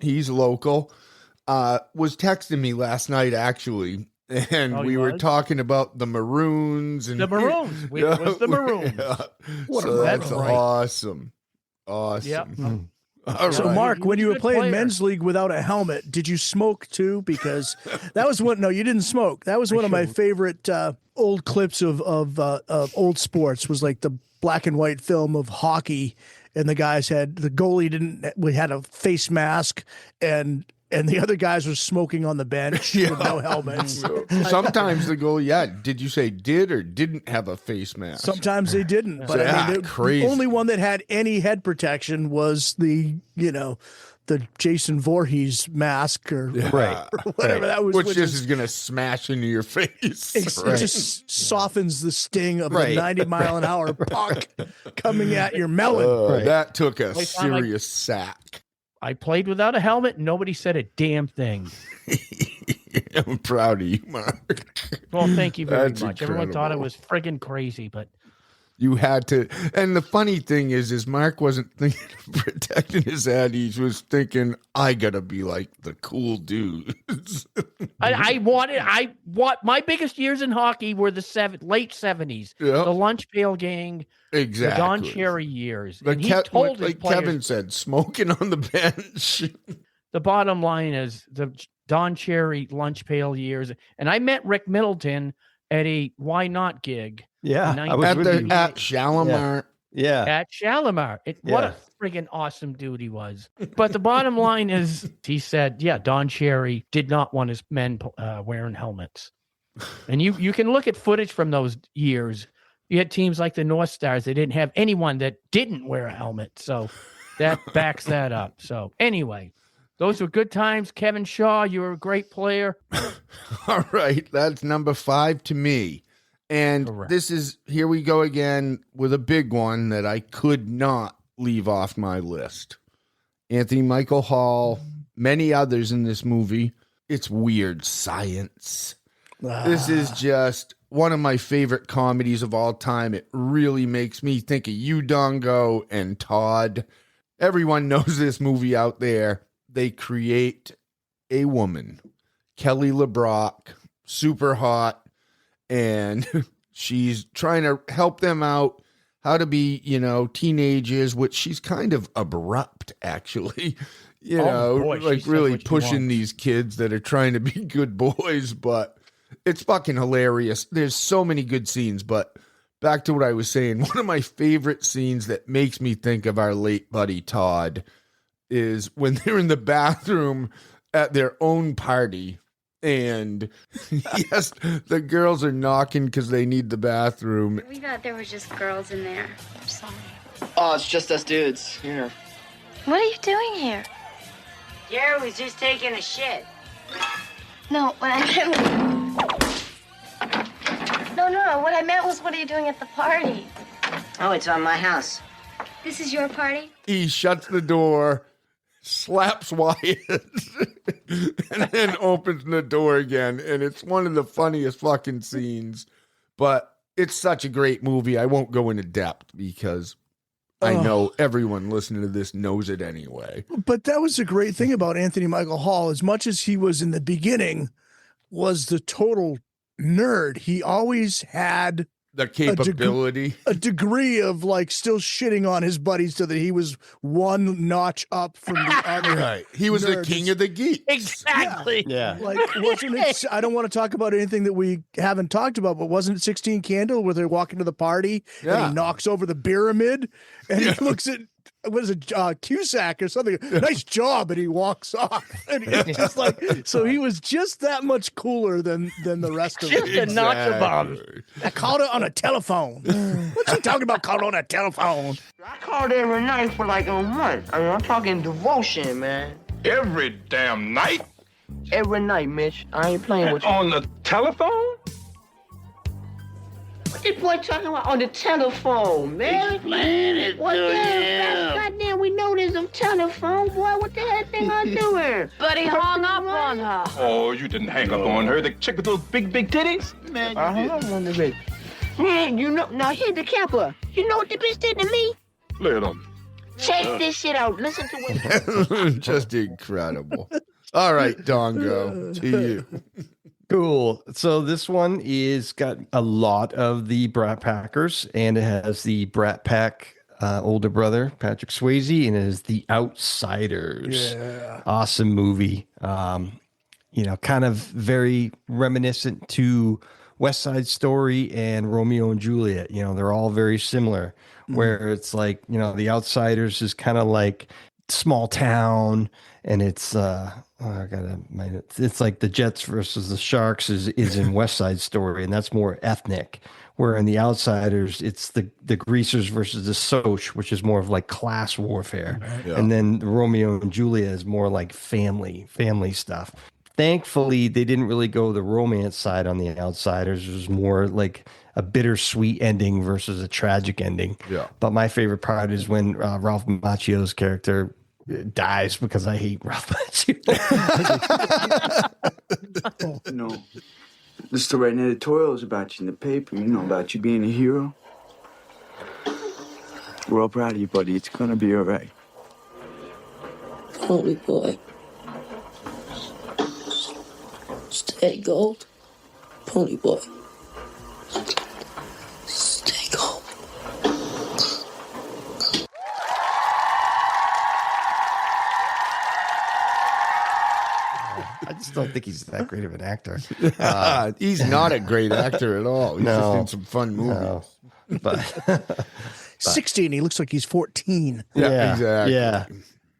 he's local, was texting me last night, actually. And we were talking about the Maroons. And the Maroons. It was the Maroons. That's awesome. Awesome. Yep. So, Mark, when you were playing men's league without a helmet, did you smoke too? Because that was one. No, you didn't smoke. That was one of my favorite old clips of old sports. Was like the black and white film of hockey, and the goalie had a face mask, and the other guys were smoking on the bench with no helmets. Sometimes the goalie, did you say did or didn't have a face mask? Sometimes they didn't. But crazy. The only one that had any head protection was the Jason Voorhees mask or whatever that was. Which just is going to smash into your face. It just softens the sting of the 90-mile-an-hour puck coming at your melon. That took a serious sack. I played without a helmet. Nobody said a damn thing. I'm proud of you, Mark. Well, thank you very much. Incredible. Everyone thought it was friggin' crazy, but you had to. And the funny thing is Mark wasn't thinking of protecting his head. He was thinking, I gotta be like the cool dudes. My biggest years in hockey were the late 70s. Yep. The Lunch Pail Gang. Exactly. The Don Cherry years. But and he told his players, Kevin said, smoking on the bench. The bottom line is the Don Cherry Lunch Pail years. And I met Rick Middleton at a Why Not gig. Yeah. At Shalimar. Yeah. At Shalimar. What a friggin' awesome dude he was. But the bottom line is, he said, Don Cherry did not want his men wearing helmets. And you can look at footage from those years. You had teams like the North Stars. They didn't have anyone that didn't wear a helmet. So that backs that up. So anyway, those were good times. Kevin Shaw, you were a great player. All right. That's number 5 to me. And this is, here we go again with a big one that I could not leave off my list. Anthony Michael Hall, many others in this movie. It's Weird Science. This is just one of my favorite comedies of all time. It really makes me think of you, Dongo, and Todd. Everyone knows this movie out there. They create a woman, Kelly LeBrock, super hot, and she's trying to help them out how to be, teenagers, which she's kind of abrupt, actually. Really pushing these kids that are trying to be good boys, but it's fucking hilarious. There's so many good scenes, but back to what I was saying, one of my favorite scenes that makes me think of our late buddy Todd is when they're in the bathroom at their own party, and yes, the girls are knocking because they need the bathroom. We thought there were just girls in there. I'm sorry. Oh, it's just us dudes. Here. What are you doing here? Jerry was just taking a shit. No, what I meant was... No. What I meant was, what are you doing at the party? Oh, it's on my house. This is your party? He shuts the door, slaps Wyatt, and then opens the door again. And it's one of the funniest fucking scenes. But it's such a great movie. I won't go into depth because I know everyone listening to this knows it anyway. But that was the great thing about Anthony Michael Hall. As much as he was in the beginning, was the total nerd. He always had the capability, a degree of like still shitting on his buddies so that he was one notch up from the other. Right. He was the king of the geeks. Exactly. Yeah. Like, wasn't it? I don't want to talk about anything that we haven't talked about, but wasn't it 16 Candle where they're walking to the party and he knocks over the pyramid and he looks at, what is it, Cusack or something? Nice job, and he walks off. And he's just like, so he was just that much cooler than the rest of them. Just a notch above. I called it on a telephone. What's he talking about? Called on a telephone. I called every night for like a month. I mean, I'm talking devotion, man. Every damn night? Every night, Mitch. I ain't playing with you. On the telephone? What this boy talking about on the telephone, man? Explain it What to the hell? him. Goddamn, we know there's a telephone, boy. What the hell thing I doing? But he hung up on her. Oh, you didn't hang up on her. The chick with those big titties? Man, I hung up on the bitch. Man, you know, now here's the capper. You know what the bitch did to me? Let him. Check this shit out. Listen to what. Just incredible. All right, Dongo, to you. Cool. So this one is got a lot of the Brat Packers, and it has the Brat Pack older brother, Patrick Swayze, and it is The Outsiders. Yeah. Awesome movie. Kind of very reminiscent to West Side Story and Romeo and Juliet. They're all very similar, where it's like, The Outsiders is kind of like small town, and it's it's like the Jets versus the Sharks is in West Side Story, and that's more ethnic. Where in The Outsiders, it's the Greasers versus the Soch, which is more of like class warfare. Yeah. And then Romeo and Juliet is more like family stuff. Thankfully, they didn't really go the romance side on The Outsiders. It was more like a bittersweet ending versus a tragic ending. Yeah. But my favorite part is when Ralph Macchio's character dies, because I hate Ralph Macchio. No. Just to write an editorials about you in the paper, about you being a hero. We're all proud of you, buddy. It's gonna be all right. Holy boy. Stay gold. Pony boy. Stay gold. I just don't think he's that great of an actor. He's not a great actor at all. He's just in some fun movies. No. But 16. He looks like he's 14. Yeah, exactly. Yeah.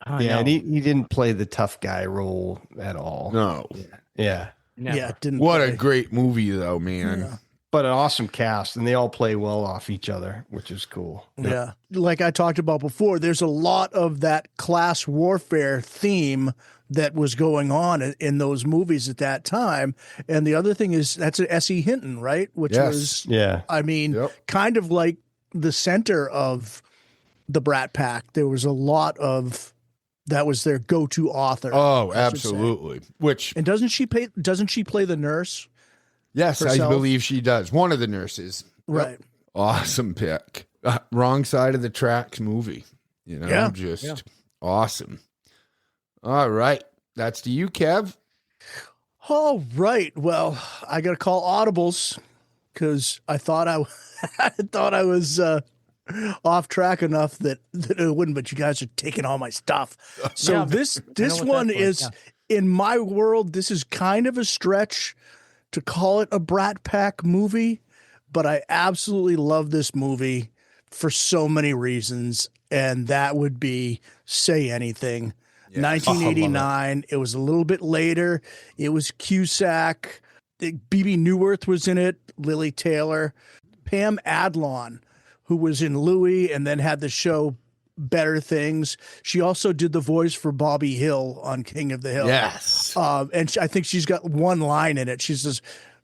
Oh, Yeah, no. and he didn't play the tough guy role at all. No. Yeah. Never. Yeah, it didn't. What play. a great movie, though, man. Yeah. But an awesome cast, and they all play well off each other, which is cool. Yeah. Like I talked about before, there's a lot of that class warfare theme that was going on in those movies at that time. And the other thing is that's an S.E. Hinton, right? Which Yes. was, Yeah. I mean, kind of like the center of the Brat Pack. There was a lot of, that was their go-to author. Oh, I should say. absolutely. Which, And doesn't she play the nurse? yes, herself? I believe she does. One of the nurses. Right. Yep. Awesome pick. Wrong Side of the Tracks movie. You know, Yeah. just awesome. All right. That's to you, Kev. All right. Well, I got to call audibles because I thought I was off track enough that it wouldn't, but you guys are taking all my stuff. So Yeah, this I know what one that's like, is, in my world, this is kind of a stretch to call it a Brat Pack movie, but I absolutely love this movie for so many reasons. And that would be Say Anything. 1989. It was a little bit later. It was Cusack. BB Newirth was in it. Lily Taylor. Pam Adlon, who was in Louie and then had the show Better Things. She also did the voice for Bobby Hill on King of the Hill. Yes. And I think she's got one line in it. She says,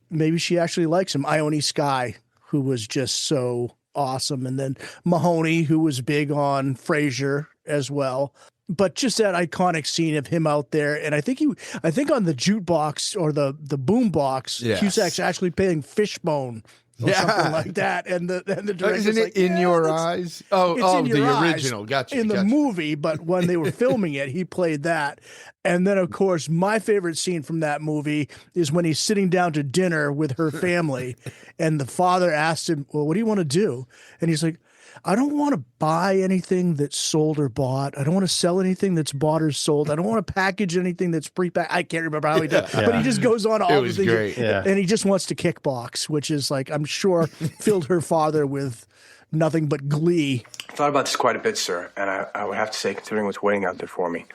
maybe she actually likes him. Ione Skye, who was just so awesome. And then Mahoney, who was big on Frasier as well. But just that iconic scene of him out there. And I think on the jukebox or the boom box, Yes. Cusack's actually playing Fishbone or something like that. And the director's Isn't it like, In Your Eyes? Oh, it's in the your eyes original. Gotcha. in the gotcha. movie, but when they were filming it, he played that. And then, of course, my favorite scene from that movie is when he's sitting down to dinner with her family, and the father asked him, "Well, what do you want to do?" And he's like, "I don't want to buy anything that's sold or bought. I don't want to sell anything that's bought or sold. I don't want to package anything that's pre-packaged." I can't remember how he did, but he just goes on all It the was things, great. and he just wants to kickbox, which is like, I'm sure filled her father with nothing but glee. I thought about this quite a bit, sir, and I would have to say, considering what's waiting out there for me,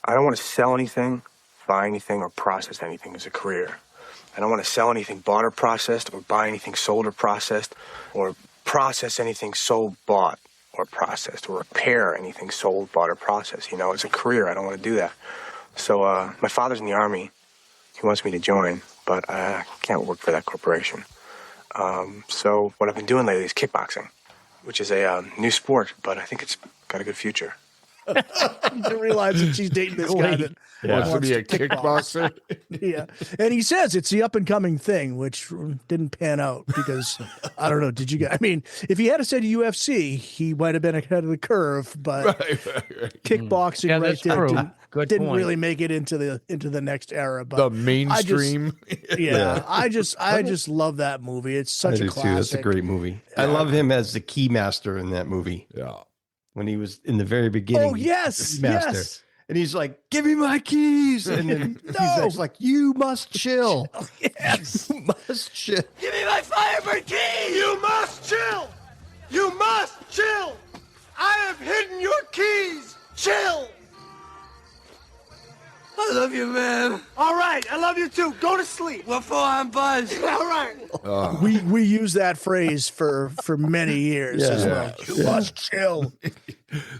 I don't want to sell anything, buy anything, or process anything as a career. I don't want to sell anything bought or processed, or buy anything sold or processed, or process anything sold, bought, or processed, or repair anything sold, bought, or processed. You know, as a career, I don't want to do that. So my father's in the Army. He wants me to join, but I can't work for that corporation. So what I've been doing lately is kickboxing, which is a new sport, but I think it's got a good future. To realize that she's dating this guy that Wants to be a kickbox. kickboxer. Yeah. And he says it's the up and coming thing, which didn't pan out because I don't know. Did you get, I mean, if he had said UFC, he might have been ahead of the curve, but kickboxing right that's there true. Good didn't point. really make it into the next era. But The mainstream. I just love that movie. It's such I a do classic. too. That's a great movie. I love him as the keymaster in that movie. Yeah. When he was in the very beginning. Oh, yes, the keymaster. yes. And he's like, "Give me my keys." And then he's like, "You must chill." Yes. You must chill. Give me my Firebird key! You must chill! You must chill! I have hidden your keys! Chill! I love you, man. All right, I love you too. Go to sleep. Before I'm buzzed. All right. We use that phrase for many years as well. You must chill.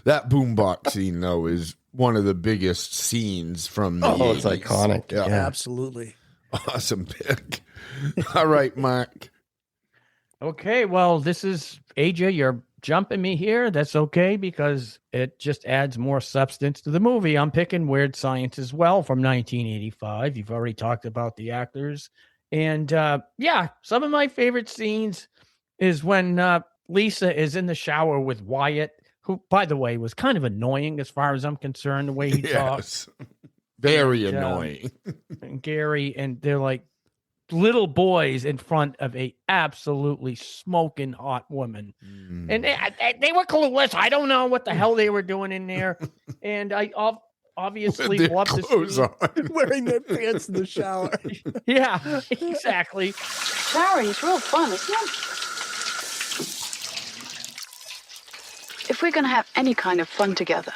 That boombox scene, though, is one of the biggest scenes from the 80s. It's iconic. Yeah. Absolutely. Awesome pick. All right, Mark. Okay, well, this is AJ. You're jumping me here. That's okay because it just adds more substance to the movie. I'm picking Weird Science as well from 1985. You've already talked about the actors. And some of my favorite scenes is when Lisa is in the shower with Wyatt, who, by the way, was kind of annoying as far as I'm concerned, the way he talks. Very annoying. And Gary, and they're like little boys in front of a absolutely smoking hot woman. And they were clueless. I don't know what the hell they were doing in there. And I obviously With their love the clothes scene. on. Wearing their pants in the shower. Yeah, exactly. Showering is real fun, isn't it? If we're going to have any kind of fun together,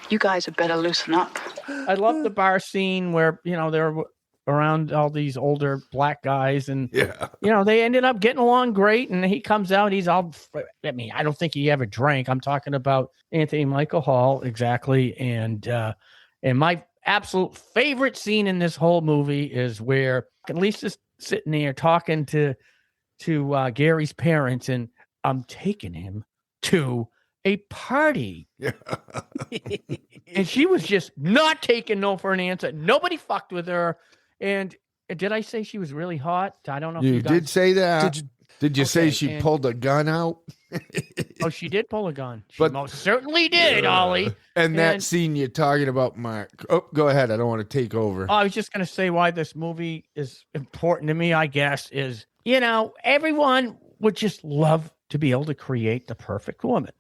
you guys had better loosen up. I love the bar scene where, they're around all these older black guys, and Yeah. they ended up getting along great. And he comes out, he's all, I mean, I don't think he ever drank. I'm talking about Anthony Michael Hall, exactly. And my absolute favorite scene in this whole movie is where Lisa's sitting there talking to Gary's parents, and I'm taking him to a party. Yeah. And she was just not taking no for an answer. Nobody fucked with her. And did I say she was really hot? I don't know if You guys did say that. Did you say Okay, she and- pulled a gun out? Oh, she did pull a gun. She But- most certainly did, Ollie. And that scene you're talking about, Mark. Oh, go ahead. I don't want to take over. I was just going to say why this movie is important to me, I guess, is, everyone would just love to be able to create the perfect woman.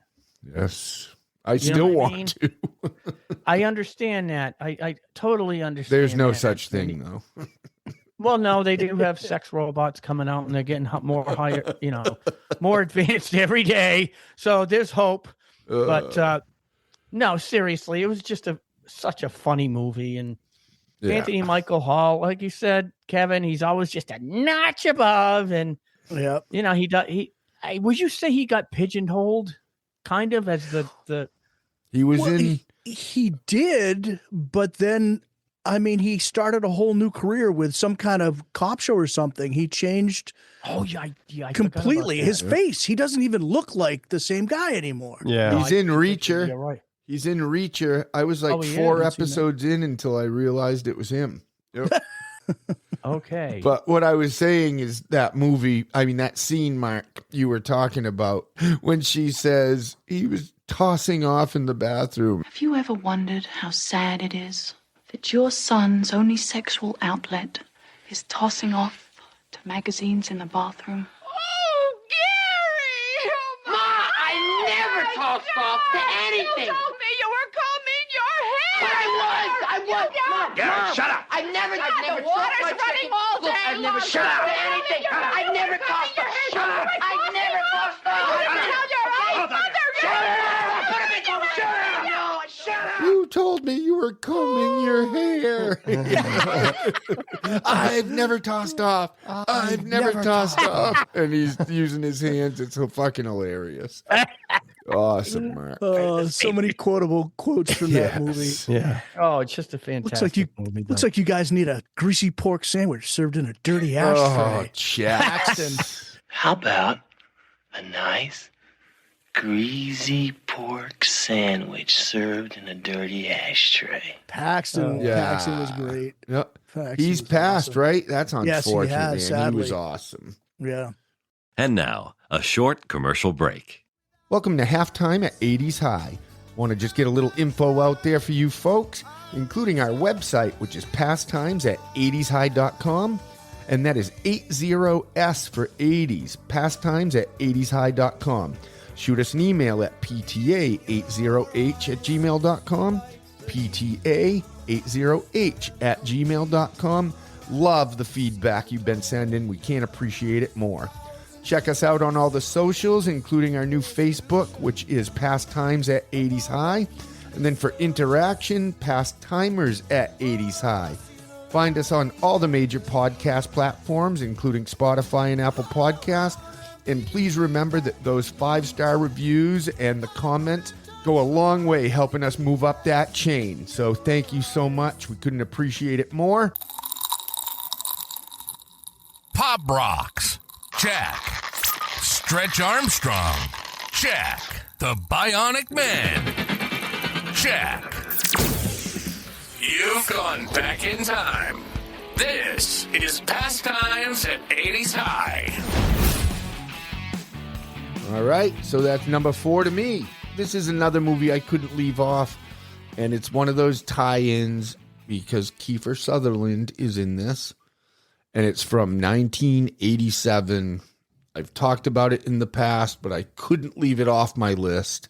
Yes. I You know still what I want mean? to. I understand that. I totally understand. There's no that. such thing, though. Well, no, they do have sex robots coming out, and they're getting more higher, more advanced every day. So there's hope. But no, seriously, it was just such a funny movie. And Yeah. Anthony Michael Hall, like you said, Kevin, he's always just a notch above. And Yep. Would you say he got pigeonholed, kind of, as the He was Well, in. He did, but then he started a whole new career with some kind of cop show or something. He changed I forgot about completely that. his face. He doesn't even look like the same guy anymore. Yeah. He's in Reacher. You're right. He's in Reacher. I was like Oh, he is? 4 I've seen that. episodes in until I realized it was him. Yep. Okay. But what I was saying is that movie, that scene, Mark, you were talking about, when she says he was tossing off in the bathroom. Have you ever wondered how sad it is that your son's only sexual outlet is tossing off to magazines in the bathroom? Oh, Gary! Ma, I never tossed off to anything. You told me you were combing your hair. But I was. Ma, Gary, shut up. I've never the tossed water's my running chicken. all Look, day I've never long. shut up to Combing anything. your hair. I've never tossed off. Shut up. I've never tossed off. Tell your own mother. Shut up. No, shut up. You told me you were combing your hair. I've never tossed off. I've never tossed off. And he's using his hands. It's so fucking hilarious. Awesome, Mark. Oh, so many quotable quotes from that movie. Yeah. Oh, it's just a Looks fantastic movie. Looks like you guys need a greasy pork sandwich served in a dirty ashtray. Oh, Jackson. How about a nice, greasy pork sandwich served in a dirty ashtray? Paxton was great. Yep. Paxton He's was passed, awesome. right? That's Yes, he unfortunate, has, man. He was sadly. awesome. Yeah. And now, a short commercial break. Welcome to Halftime at 80s High. Want to just get a little info out there for you folks, including our website, which is pastimes at 80shigh.com. And that is 80S for 80s, pastimes at 80shigh.com. Shoot us an email at pta80h@gmail.com, pta80h@gmail.com. Love the feedback you've been sending. We can't appreciate it more. Check us out on all the socials, including our new Facebook, which is Pastimes at 80s High. And then for interaction, Pastimers at 80s High. Find us on all the major podcast platforms, including Spotify and Apple Podcasts. And please remember that those 5-star reviews and the comments go a long way helping us move up that chain. So thank you so much. We couldn't appreciate it more. Pop Rocks. Check. Stretch Armstrong. Check. The Bionic Man. Check. You've gone back in time. This is Pastimes at 80s High. All right, so that's number 4 to me. This is another movie I couldn't leave off, and it's one of those tie-ins because Kiefer Sutherland is in this, and it's from 1987. I've talked about it in the past, but I couldn't leave it off my list,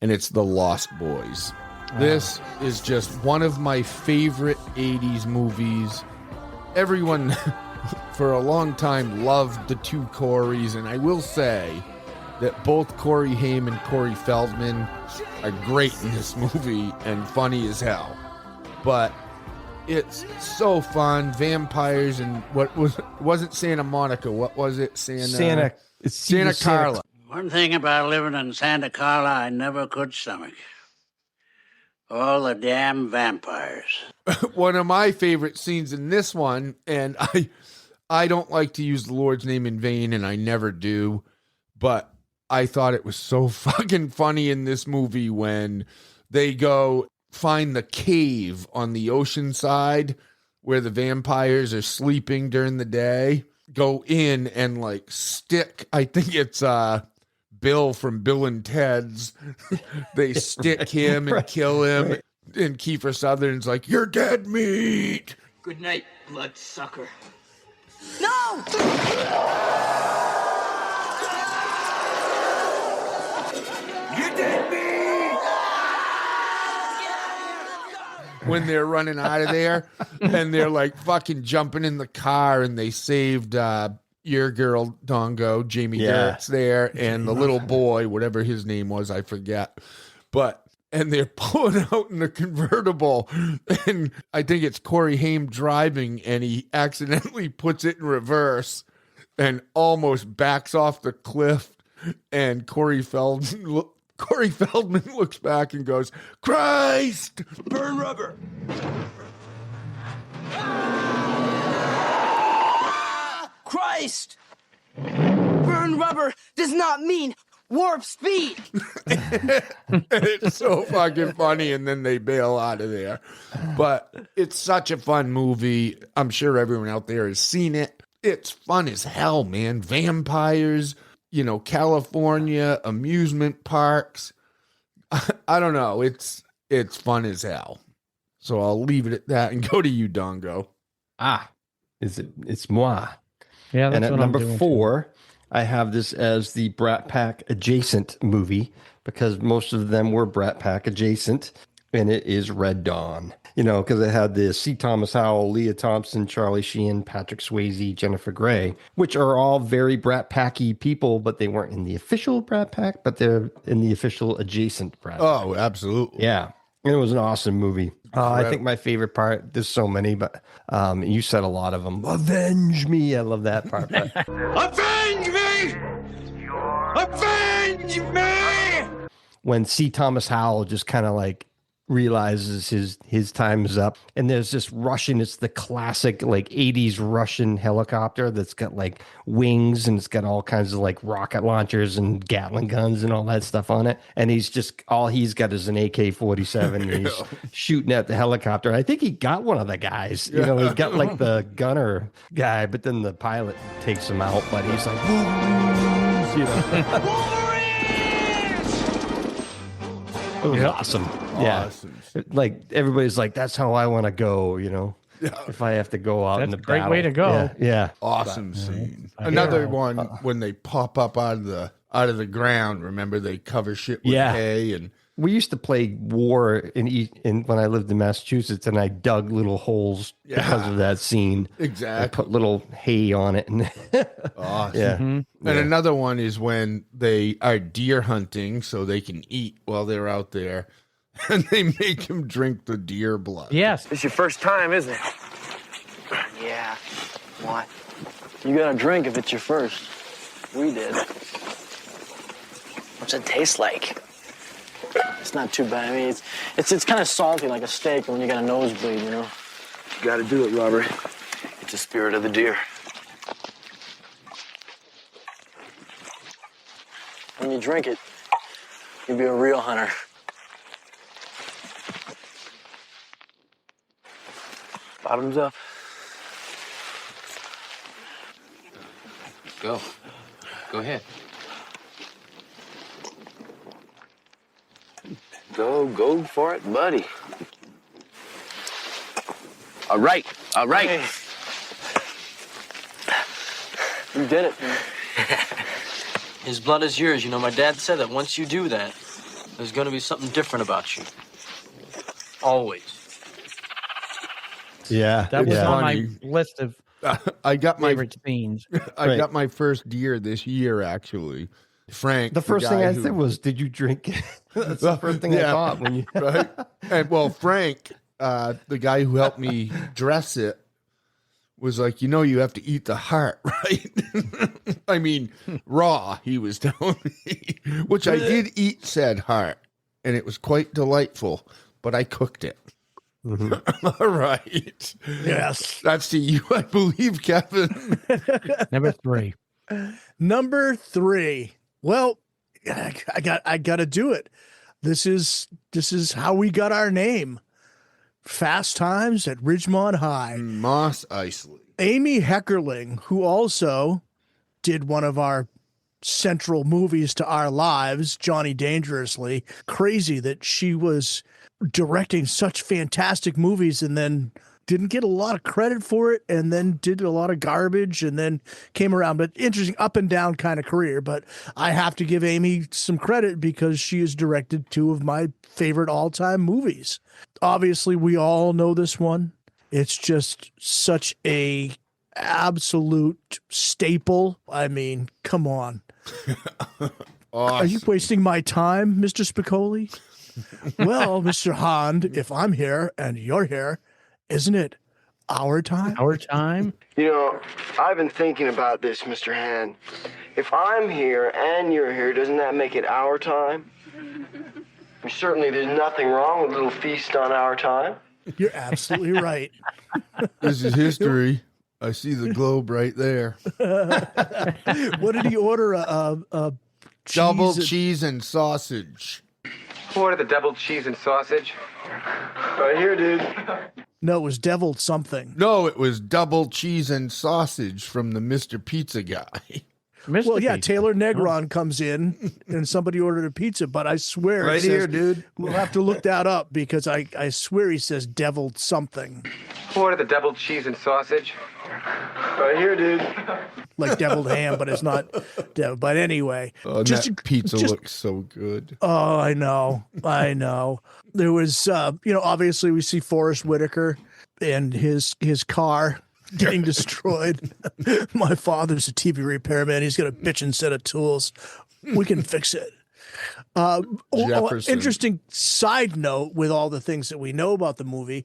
and it's The Lost Boys. This is just one of my favorite 80s movies. Everyone for a long time loved the two Coreys, and I will say that both Corey Haim and Corey Feldman are great in this movie and funny as hell. But It's so fun. Vampires and wasn't Santa Monica. What was it? Santa Carla. One thing about living in Santa Carla I never could stomach. All the damn vampires. One of my favorite scenes in this one, and I don't like to use the Lord's name in vain, and I never do, but I thought it was so fucking funny in this movie when they go find the cave on the ocean side where the vampires are sleeping during the day, go in and like stick, I think it's Bill from Bill and Ted's. They stick him and kill him. Right. And Kiefer Sutherland's like, "You're dead meat." Good night, bloodsucker. No! You're dead meat! When they're running out of there and they're like fucking jumping in the car and they saved your girl Dongo, Jamie Gertz there, and the little boy, whatever his name was, I forget. And they're pulling out in the convertible, and I think it's Corey Haim driving, and he accidentally puts it in reverse and almost backs off the cliff, and Corey Feldman looks back and goes, "Christ! Burn rubber!" Christ! Burn rubber does not mean warp speed. It's so fucking funny, and then they bail out of there. But it's such a fun movie. I'm sure everyone out there has seen it. It's fun as hell, man. Vampires, California, amusement parks. I don't know. It's fun as hell. So I'll leave it at that and go to you, Dongo. It's moi. Yeah, that's and at what number I'm doing 4, I have this as the Brat Pack adjacent movie because most of them were Brat Pack adjacent, and it is Red Dawn. Because it had the C. Thomas Howell, Leah Thompson, Charlie Sheen, Patrick Swayze, Jennifer Grey, which are all very Brat Packy people, but they weren't in the official Brat Pack, but they're in the official adjacent Brat Pack. Oh, absolutely. Yeah. And it was an awesome movie. I think my favorite part, there's so many, but you said a lot of them. Avenge me. I love that part. Avenge me! Avenge me! When C. Thomas Howell just kind of like realizes his time is up, and there's this Russian, it's the classic like 80s Russian helicopter that's got like wings and it's got all kinds of like rocket launchers and Gatling guns and all that stuff on it, and he's got is an AK-47 and he's shooting at the helicopter. I think he got one of the guys, he's got like the gunner guy, but then the pilot takes him out, but he's like it was awesome. Yeah. Like everybody's like, that's how I want to go, if I have to go out in the great battle. way to go. Yeah. Awesome scene. Another one when they pop up out of the ground. Remember, they cover shit with hay, and we used to play war in when I lived in Massachusetts, and I dug little holes because of that scene. Exactly. I put little hay on it. And awesome. Yeah. Mm-hmm. And another one is when they are deer hunting so they can eat while they're out there, and they make him drink the deer blood. Yes. It's your first time, isn't it? Yeah. What? You gotta drink if it's your first. We did. What's it taste like? It's not too bad. I mean, it's kind of salty like a steak when you got a nosebleed, You gotta do it, Robert. It's the spirit of the deer. When you drink it, you'll be a real hunter. Bottoms up. Go ahead. Go for it, buddy. All right. Hey. You did it. His blood is yours. My dad said that once you do that, there's going to be something different about you. Always. Yeah. That was on my list of I got my favorite scenes. I got my first deer this year, actually. Frank. The first thing I said was, "Did you drink?" That's the first thing I thought when you. Right. And Frank the guy who helped me dress it was like, you have to eat the heart, right? I mean, raw, he was telling me, which I did eat said heart, and it was quite delightful, but I cooked it. Mm-hmm. All right. Yes. That's to you, I believe, Kevin. Number 3. Number 3. Well, I got to do it. This is how we got our name. Fast Times at Ridgemont High. Moss Eisley. Amy Heckerling, who also did one of our central movies to our lives, Johnny Dangerously. Crazy that she was directing such fantastic movies and then didn't get a lot of credit for it, and then did a lot of garbage, and then came around. But interesting up and down kind of career. But I have to give Amy some credit because she has directed 2 of my favorite all-time movies. Obviously, we all know this one. It's just such a absolute staple. I mean, come on. Awesome. Are you wasting my time, Mr. Spicoli? Well, Mr. Hond, if I'm here and you're here, isn't it our time? Our time? I've been thinking about this, Mr. Hand. If I'm here and you're here, doesn't that make it our time? Certainly there's nothing wrong with a little feast on our time. You're absolutely right. This is history. I see the globe right there. What did he order? A double cheese and sausage. Order the double cheese and sausage. Right here, dude. No, it was deviled something. No, it was double cheese and sausage from the Mr. Pizza guy. Well, yeah, Taylor Negron comes in and somebody ordered a pizza, but I swear right it says, here, dude. We'll have to look that up because I swear he says deviled something. Order the double cheese and sausage. Right here, dude. Like deviled ham, but it's not. But anyway, Oh, that pizza looks so good. Oh, I know. There was, obviously we see Forrest Whitaker and his car getting destroyed. My father's a TV repairman. He's got a bitchin' set of tools. We can fix it. Interesting side note with all the things that we know about the movie.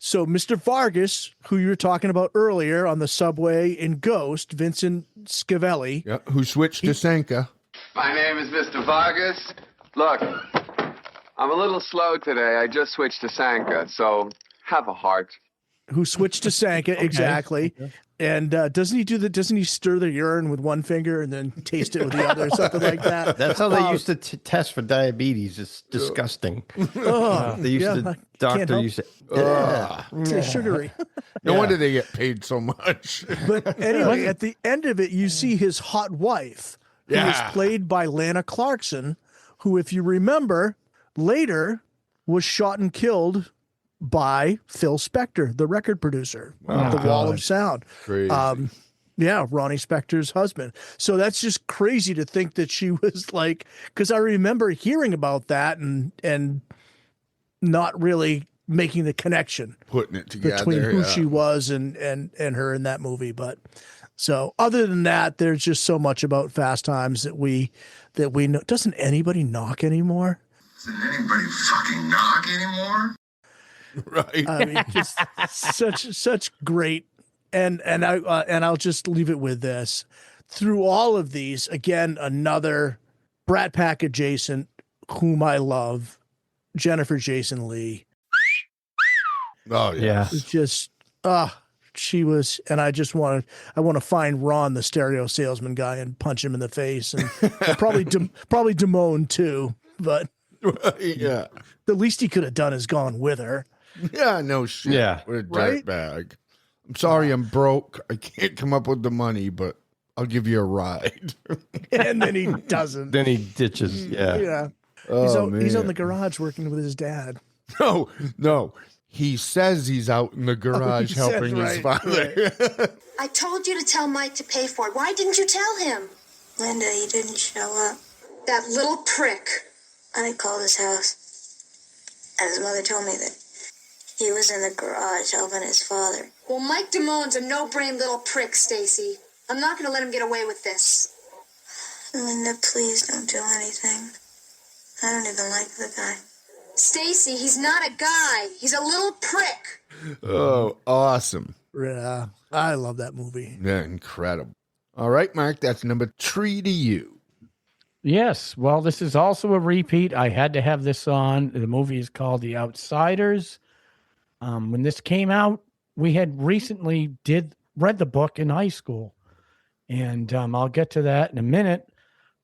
So Mr. Vargas, who you were talking about earlier on the subway in Ghost, Vincent Schiavelli. Yeah, who switched to Sanka. My name is Mr. Vargas. Look, I'm a little slow today. I just switched to Sanka, so have a heart. Who switched to Sanka, exactly. Okay. And doesn't he stir the urine with one finger and then taste it with the other or something like that? That's how they used to test for diabetes. It's disgusting. Doctor used to. It's sugary. No wonder they get paid so much. But anyway, at the end of it, you see his hot wife, who is played by Lana Clarkson, who, if you remember, later was shot and killed by Phil Spector, the record producer of The Wall of Sound. Crazy. Ronnie Spector's husband. So that's just crazy to think that she was like, because I remember hearing about that and not really making the connection, putting it together between who she was and her in that movie. But so other than that, there's just so much about Fast Times that we know. Doesn't anybody knock anymore? Doesn't anybody fucking knock anymore? Right. I mean, just such great, and I'll just leave it with this. Through all of these, again, another Brat Pack adjacent, whom I love, Jennifer Jason Leigh. Oh yeah, just she was, and I want to find Ron, the stereo salesman guy, and punch him in the face, and probably Damone too. But yeah, the least he could have done is gone with her. Yeah, no shit. Yeah. What a dirt bag. I'm sorry I'm broke. I can't come up with the money, but I'll give you a ride. And then he doesn't. Then he ditches. Yeah. Yeah. Oh, He's out in the garage working with his dad. No. He says he's out in the garage helping his father. Right. I told you to tell Mike to pay for it. Why didn't you tell him? Linda, he didn't show up. That little prick. I called his house. And his mother told me that he was in the garage helping his father. Well, Mike Damone's a no-brain little prick, Stacy. I'm not going to let him get away with this. Linda, please don't do anything. I don't even like the guy. Stacy, he's not a guy. He's a little prick. Oh, awesome. Yeah, I love that movie. Yeah, incredible. All right, Mark, that's number 3 to you. Yes. Well, this is also a repeat. I had to have this on. The movie is called The Outsiders. When this came out, we had recently read the book in high school. And I'll get to that in a minute.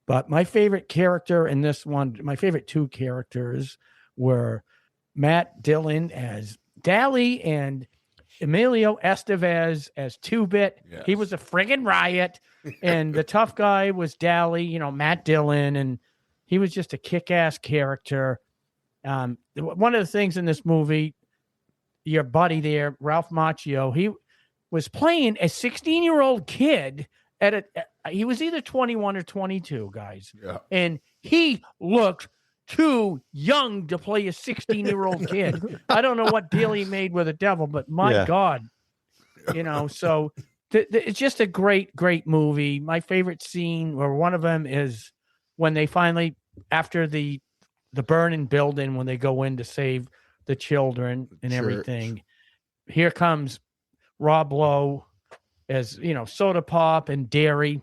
But my favorite character in this one, my favorite 2 characters were Matt Dillon as Dally and Emilio Estevez as 2-Bit. Yes. He was a friggin' riot. And the tough guy was Dally, Matt Dillon. And he was just a kick-ass character. One of the things in this movie, your buddy there, Ralph Macchio, he was playing a 16-year-old kid he was either 21 or 22, guys. Yeah. And he looked too young to play a 16-year-old kid. I don't know what deal he made with the devil, but my God, so it's just a great, great movie. My favorite scene, or one of them, is when they finally, after the burning building, when they go in to save the children and everything, here comes Rob Lowe as, Soda Pop and Dairy,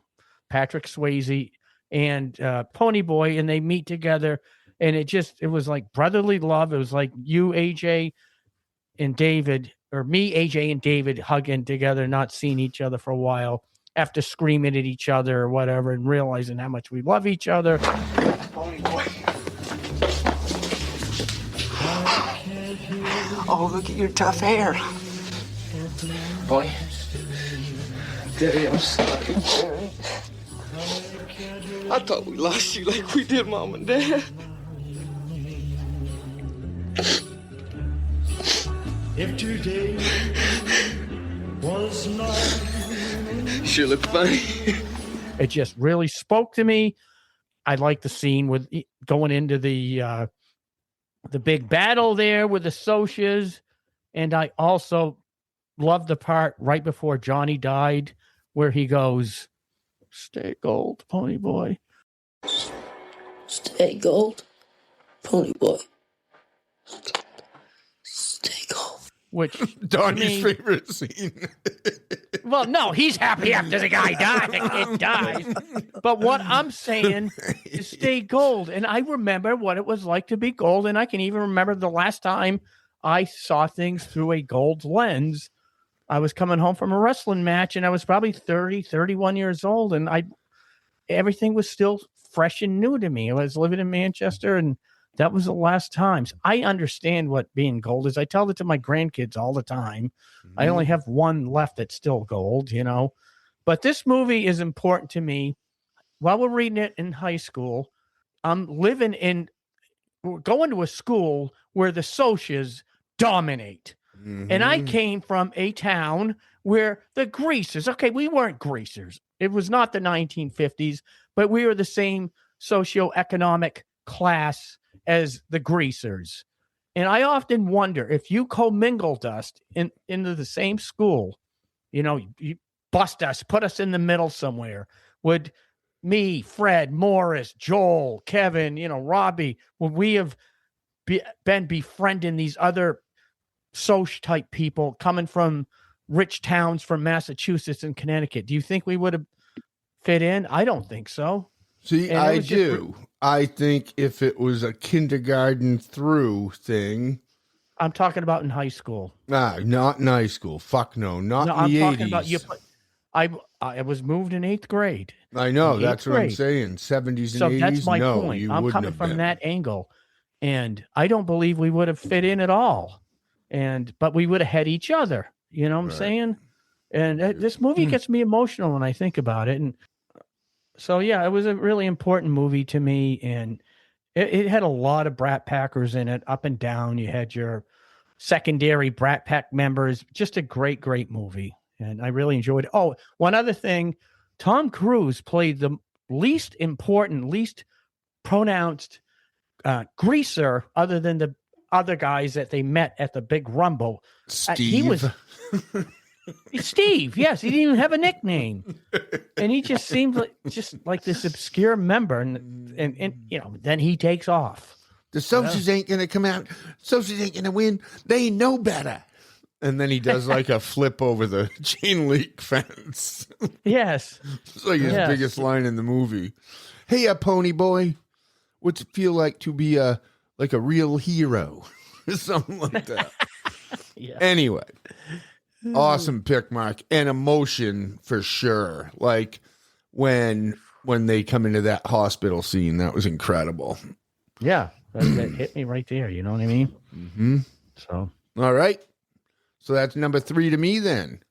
Patrick Swayze, and Ponyboy, and they meet together. And it was like brotherly love. It was like you, AJ, and David, or me, AJ, and David hugging together, not seeing each other for a while after screaming at each other or whatever, and realizing how much we love each other. Ponyboy. Oh, look at your tough hair. Pony? Daddy, I'm sorry, Daddy. I thought we lost you like we did Mom and Dad. If today was not... Sure look funny. It just really spoke to me. I like the scene with going into the big battle there with the Socias. And I also love the part right before Johnny died where he goes, "Stay gold, Pony Boy." Stay gold, Pony Boy. Stay gold. Which Donnie's favorite scene. Well, no, he's happy after the guy dies. The kid dies. But what I'm saying is stay gold. And I remember what it was like to be gold. And I can even remember the last time I saw things through a gold lens. I was coming home from a wrestling match, and I was probably 30, 31 years old. And everything was still fresh and new to me. I was living in Manchester, and that was the last times. I understand what being gold is. I tell it to my grandkids all the time. Mm-hmm. I only have one left that's still gold, But this movie is important to me. While we're reading it in high school, we're going to a school where the Socias dominate. Mm-hmm. And I came from a town where the greasers, we weren't greasers. It was not the 1950s, but we were the same socioeconomic class as the greasers. And I often wonder if you commingled us into the same school, you bust us, put us in the middle somewhere, would me, Fred, Morris, Joel, Kevin, Robbie, would we have been befriending these other Soch type people coming from rich towns from Massachusetts and Connecticut? Do you think we would have fit in? I don't think so. See, I do. I think if it was a kindergarten through thing. I'm talking about in high school. Not in high school. Fuck no. Not in the 80s. I'm talking about you. I was moved in 8th grade. I know. That's what I'm saying. 70s and 80s. So that's my point. I'm coming from that angle. And I don't believe we would have fit in at all. But we would have had each other. You know what I'm saying? And this movie gets me emotional when I think about it. And so, yeah, it was a really important movie to me. And it had a lot of Brat Packers in it, up and down. You had your secondary Brat Pack members. Just a great, great movie. And I really enjoyed it. Oh, one other thing. Tom Cruise played the least important, least pronounced greaser other than the other guys that they met at the Big Rumble. Steve. He was Steve. Yes, he didn't even have a nickname, and he just seemed like this obscure member. And then he takes off. The Socials ain't going to come out. Socials ain't going to win. They know better. And then he does like a flip over the chain link fence. Yes. It's like his biggest line in the movie. Hey, pony boy, what's it feel like to be a real hero? Something like that. Yeah. Anyway, awesome pick, Mark. And emotion for sure. Like when they come into that hospital scene, that was incredible. Yeah. That hit me right there. You know what I mean? Mm-hmm. So. All right. So that's number 3 to me then.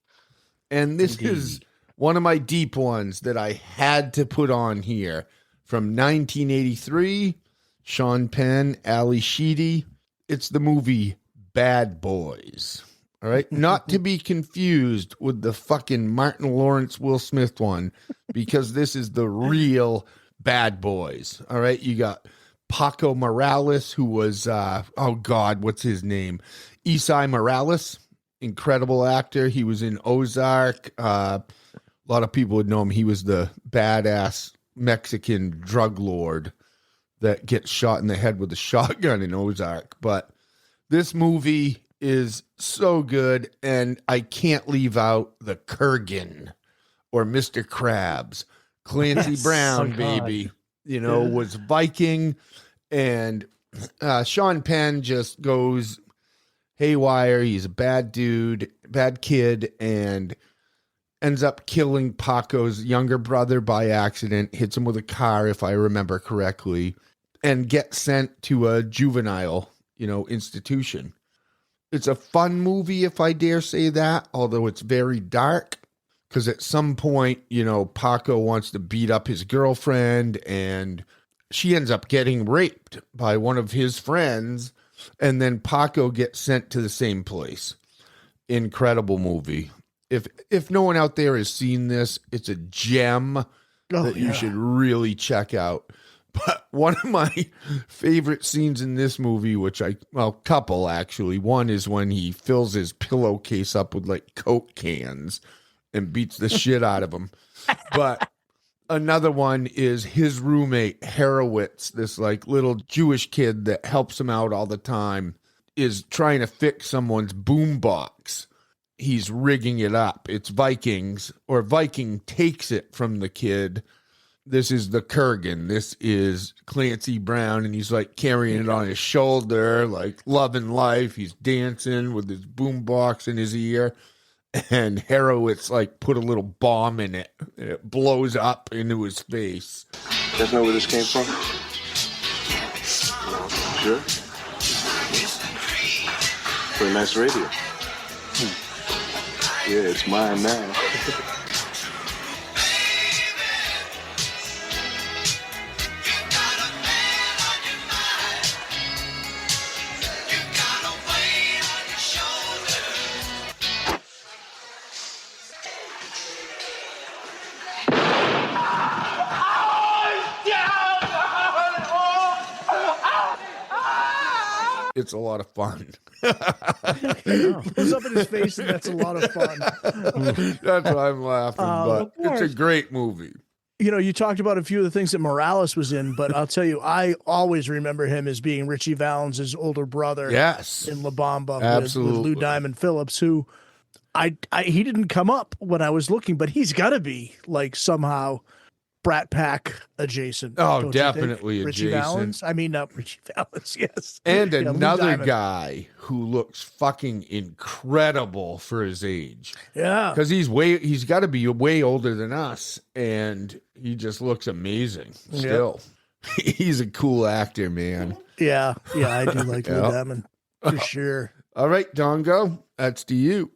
And this is one of my deep ones that I had to put on here from 1983. Sean Penn, Ali Sheedy. It's the movie Bad Boys. All right. Not to be confused with the fucking Martin Lawrence, Will Smith one, because this is the real Bad Boys. All right. You got Paco Morales, who was, oh God, what's his name? Esai Morales. Incredible actor. He was in Ozark. A lot of people would know him. He was the badass Mexican drug lord that gets shot in the head with a shotgun in Ozark. But this movie is so good, and I can't leave out the Kurgan or Mr. Krabs. Clancy Brown, baby, was Viking, and Sean Penn just goes haywire. He's a bad dude, bad kid, and ends up killing Paco's younger brother by accident, hits him with a car, if I remember correctly, and gets sent to a juvenile, institution. It's a fun movie, if I dare say that, although it's very dark, because at some point, Paco wants to beat up his girlfriend, and she ends up getting raped by one of his friends, and then Paco gets sent to the same place. Incredible movie. If no one out there has seen this, it's a gem that you should really check out. But one of my favorite scenes in this movie, couple actually. One is when he fills his pillowcase up with like Coke cans and beats the shit out of him. But another one is his roommate, Horowitz, this like little Jewish kid that helps him out all the time, is trying to fix someone's boombox. He's rigging it up. It's Vikings, or Viking takes it from the kid. This is the Kurgan. This is Clancy Brown, and he's like carrying it on his shoulder, like loving life. He's dancing with his boombox in his ear. And Horowitz like put a little bomb in it, and it blows up into his face. You guys know where this came from? Sure. Pretty nice radio. Yeah, it's mine now. It's a lot of fun. It blows up in his face, and that's a lot of fun. That's why I'm laughing, but it's a great movie. You talked about a few of the things that Morales was in, but I'll tell you, I always remember him as being Richie Valens' older brother. Yes. In La Bamba. Absolutely. With Lou Diamond Phillips, who he didn't come up when I was looking, but he's got to be like somehow Brat Pack adjacent. Oh, definitely Richie adjacent. Valens. I mean, not Richie Valens, yes. And Lou another Diamond. guy who looks fucking incredible for his age. Yeah. Because he's got to be way older than us, and he just looks amazing still. Yep. He's a cool actor, man. Yeah, I do like Lou Diamond for sure. All right, Dongo, that's to you.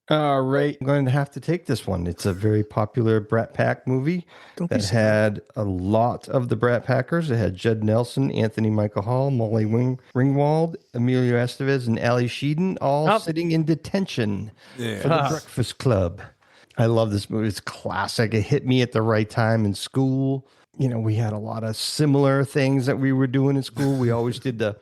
All right, I'm going to have to take this one. It's a very popular Brat Pack movie that had a lot of the Brat Packers. It had Judd Nelson, Anthony Michael Hall, Molly Ringwald, Emilio Estevez, and Ali Sheedy all sitting in detention for the Breakfast Club. I love this movie. It's classic. It hit me at the right time in school. We had a lot of similar things that we were doing in school. We always did the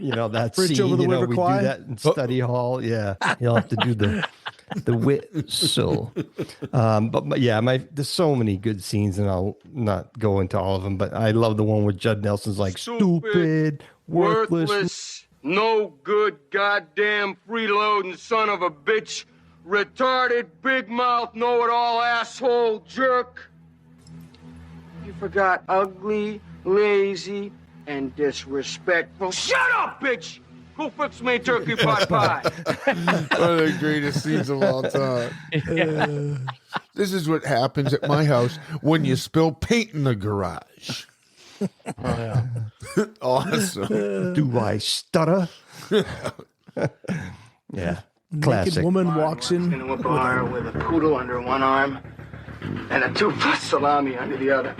You know, that Bridge scene, over the you know, River we Kwai? do that in study hall. Yeah. You'll have to do the whistle. But yeah, there's so many good scenes, and I'll not go into all of them, but I love the one where Judd Nelson's like, stupid, worthless. No good, goddamn freeloading son of a bitch, retarded, big mouth, know-it-all asshole jerk. You forgot ugly, lazy, and disrespectful. Shut up, bitch! Go fix me a turkey pot pie. One of the greatest scenes of all time. This is what happens at my house when you spill paint in the garage. Oh, yeah. Awesome. Do I stutter? Yeah. Classic. Naked woman walks in Into a bar with a poodle under one arm and a 2-foot salami under the other.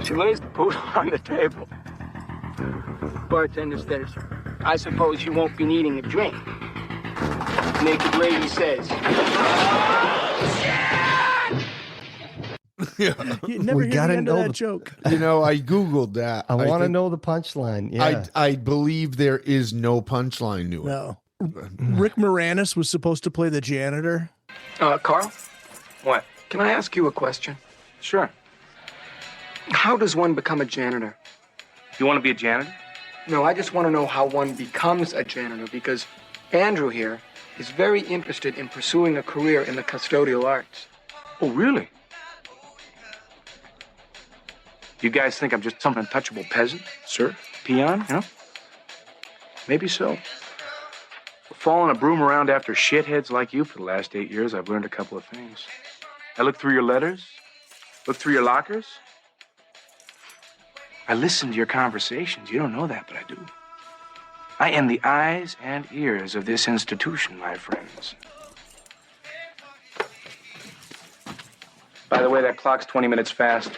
She lays the poodle on the table. Bartender says, I suppose you won't be needing a drink. Naked lady says, You never We hear gotta the end of know that the- joke. You know, I Googled that. I want to think- know the punchline. Yeah. I believe there is no punchline to it. No. Rick Moranis was supposed to play the janitor. Carl? What? Can I ask you a question? Sure. How does one become a janitor? You want to be a janitor? No, I just want to know how one becomes a janitor, because Andrew here is very interested in pursuing a career in the custodial arts. Oh, really? You guys think I'm just some untouchable peasant, sir? Peon, you know? Maybe so. Following a broom around after shitheads like you for the last 8 years, I've learned a couple of things. I looked through your letters, looked through your lockers. I listen to your conversations. You don't know that, but I do. I am the eyes and ears of this institution, my friends. By the way, that clock's 20 minutes fast.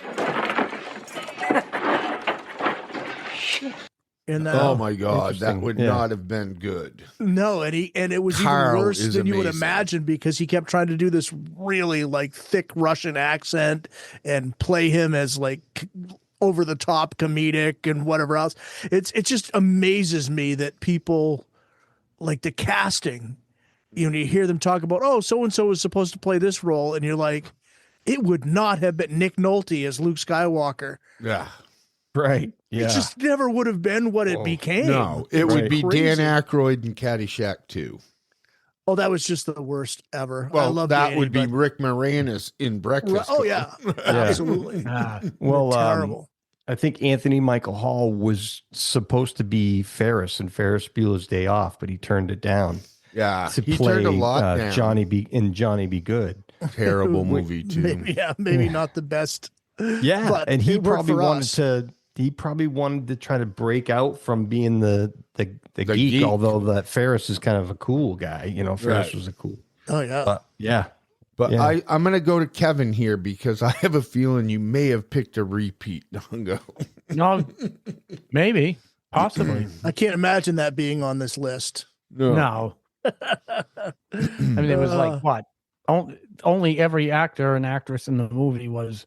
And Oh my God, that would not have been good. No, and it was Carl even worse is than you would amazing. imagine, because he kept trying to do this really like thick Russian accent and play him as like over the top comedic and whatever else. It just amazes me that people like the casting, you know, you hear them talk about, oh, so and so was supposed to play this role, and you're like, it would not have been Nick Nolte as Luke Skywalker. Yeah. Right. Yeah. It just never would have been what it became. No, it would be Crazy. Dan Aykroyd in Caddyshack 2. Oh, that was just the worst ever. I Well, love that Danny, would be but- Rick Moranis in Breakfast Oh Club. yeah, absolutely. Well, terrible. I think Anthony Michael Hall was supposed to be Ferris in Ferris Bueller's Day Off, but he turned it down. Yeah, to he play turned a lot down. Johnny Be Good. Terrible movie too. Maybe not the best. Yeah, but and he it worked probably for wanted us. to. He probably wanted to try to break out from being the geek, geek. although that Ferris is kind of a cool guy. You know, Ferris Right. was a cool. Oh yeah. But yeah. But Yeah. I'm going to go to Kevin here because I have a feeling you may have picked a repeat, Dongo. No, maybe, possibly. I can't imagine that being on this list. No. I mean, it was like what? Only every actor and actress in the movie was,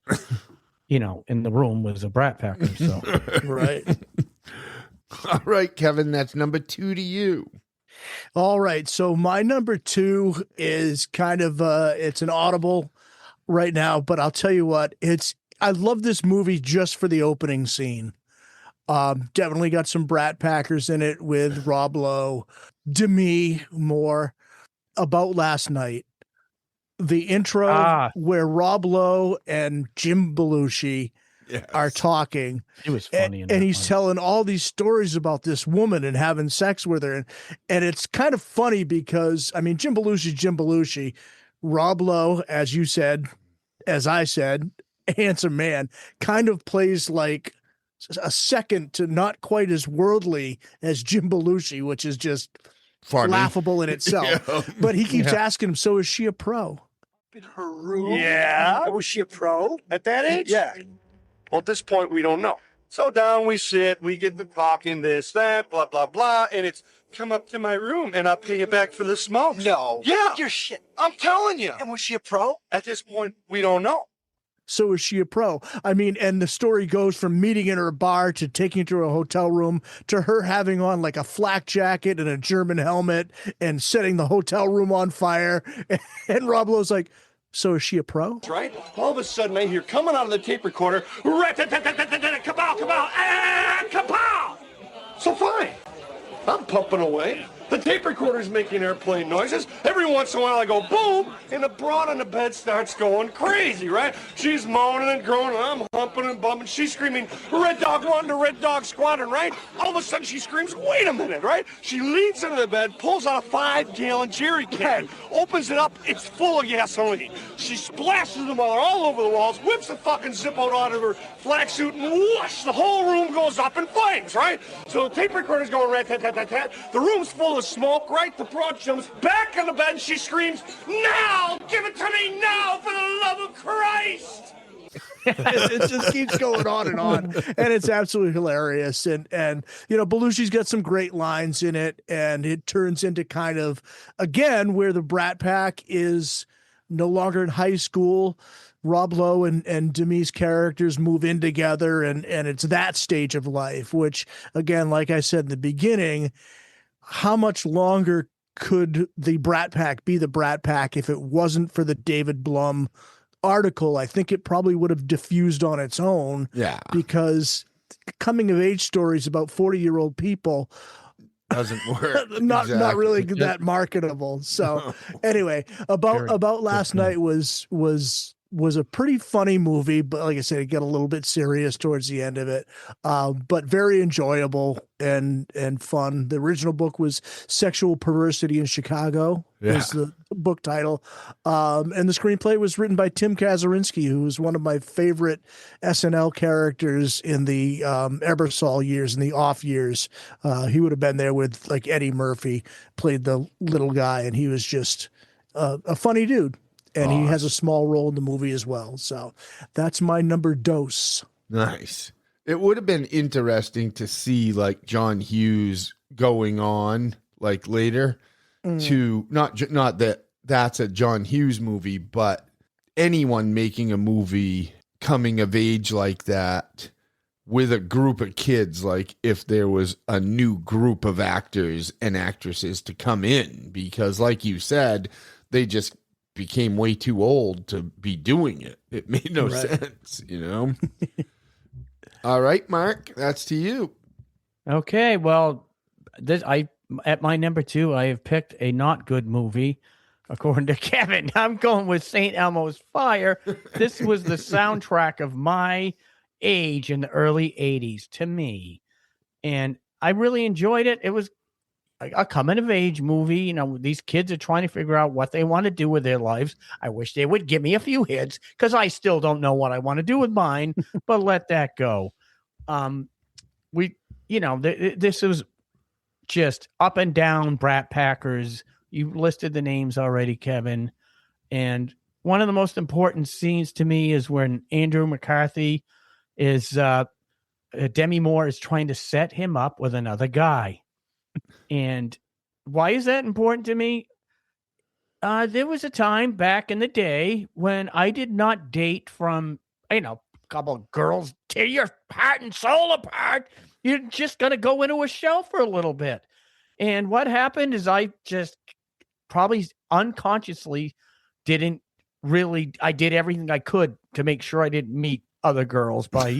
you know, in the room was a Brat Packer. So Right. All right, Kevin, that's number 2 to you. All right. So my number 2 is kind of it's an audible right now, but I'll tell you what, I love this movie just for the opening scene. Definitely got some Brat Packers in it with Rob Lowe, Demi Moore. About Last Night. The intro where Rob Lowe and Jim Belushi are talking. It was funny. And he's telling all these stories about this woman and having sex with her. And it's kind of funny because, I mean, Jim Belushi, Rob Lowe, as you said, as I said, handsome man, kind of plays like a second to not quite as worldly as Jim Belushi, which is just Funny. laughable in itself. Yeah. But he keeps asking him, so is she a pro? In her room? Yeah. Was she a pro? At that age? Yeah. Well, at this point, we don't know. So down we sit, we get to talking, this, that, blah, blah, blah, and it's come up to my room and I'll pay you back for the smokes. No. Yeah. Your shit. I'm telling you. And was she a pro? At this point, we don't know. So is she a pro? I mean, and the story goes from meeting in her bar to taking her to a hotel room to her having on like a flak jacket and a German helmet and setting the hotel room on fire. And Rob Lowe's like, so is she a pro? Right? All of a sudden, I hear coming out of the tape recorder, kapow, kapow, and kapow! So fine. I'm pumping away. The tape recorder's making airplane noises. Every once in a while I go boom, and the broad on the bed starts going crazy, right? She's moaning and groaning, I'm humping and bumping. She's screaming, Red Dog 1 to Red Dog Squadron, right? All of a sudden she screams, wait a minute, right? She leans into the bed, pulls out a 5-gallon jerry can, opens it up, it's full of gasoline. She splashes them all over the walls, whips the fucking Zippo out of her flak suit, and whoosh, the whole room goes up in flames, right? So the tape recorder's going rat-tat-tat-tat-tat. The room's full of smoke, right? The broad jumps back on the bed and she screams, now! Give it to me now, for the love of Christ! It just keeps going on, and it's absolutely hilarious. And Belushi's got some great lines in it, and it turns into kind of, again, where the Brat Pack is no longer in high school. Rob Lowe and Demi's characters move in together, and it's that stage of life, which, again, like I said in the beginning, how much longer could the Brat Pack be the Brat Pack if it wasn't for the David Blum article? I think it probably would have diffused on its own. Yeah. Because coming of age stories about 40-year-old people doesn't work. not really that marketable. So anyway, about last night was a pretty funny movie, but like I said, it got a little bit serious towards the end of it, but very enjoyable and fun. The original book was Sexual Perversity in Chicago, was the book title. And the screenplay was written by Tim Kazurinsky, who was one of my favorite SNL characters in the Ebersol years, in the off years. He would have been there with like Eddie Murphy, played the little guy, and he was just a funny dude. And he has a small role in the movie as well. So that's my number dose. Nice. It would have been interesting to see like John Hughes going on like later to not that that's a John Hughes movie, but anyone making a movie coming of age like that with a group of kids, like if there was a new group of actors and actresses to come in, because like you said, they just became way too old to be doing it. It made no sense, All right, Mark, that's to you. Okay, well, at my number 2, I have picked a not good movie, according to Kevin. I'm going with St. Elmo's Fire. This was the soundtrack of my age in the early 80s to me, and I really enjoyed it. It was a coming of age movie. These kids are trying to figure out what they want to do with their lives. I wish they would give me a few hits because I still don't know what I want to do with mine, but let that go. This was just up and down Brat Packers. You listed the names already, Kevin. And one of the most important scenes to me is when Andrew McCarthy is, Demi Moore is trying to set him up with another guy. And why is that important to me? There was a time back in the day when I did not date from, a couple of girls tear your heart and soul apart. You're just going to go into a show for a little bit. And what happened is I just probably unconsciously I did everything I could to make sure I didn't meet other girls by,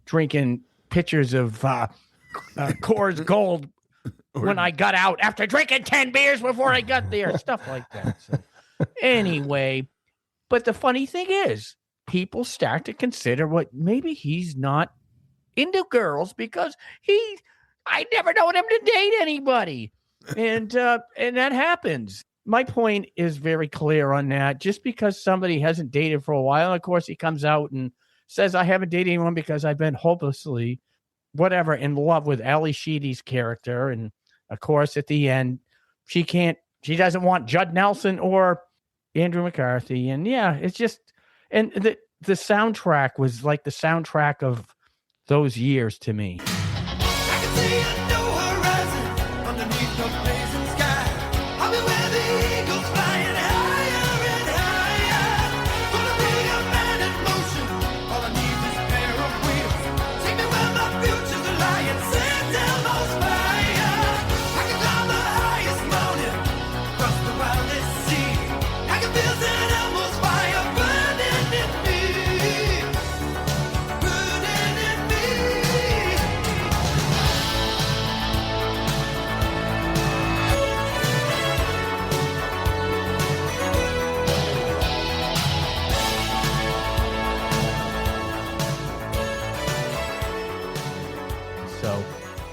drinking pitchers of Coors Gold when I got out after drinking 10 beers before I got there, stuff like that. So, anyway, but the funny thing is, people start to consider what maybe he's not into girls because I never known him to date anybody. And that happens. My point is very clear on that. Just because somebody hasn't dated for a while, of course, he comes out and says, I haven't dated anyone because I've been hopelessly in love with Ali Sheedy's character. And of course, at the end, she doesn't want Judd Nelson or Andrew McCarthy. And yeah, it's just, and the soundtrack was like the soundtrack of those years to me.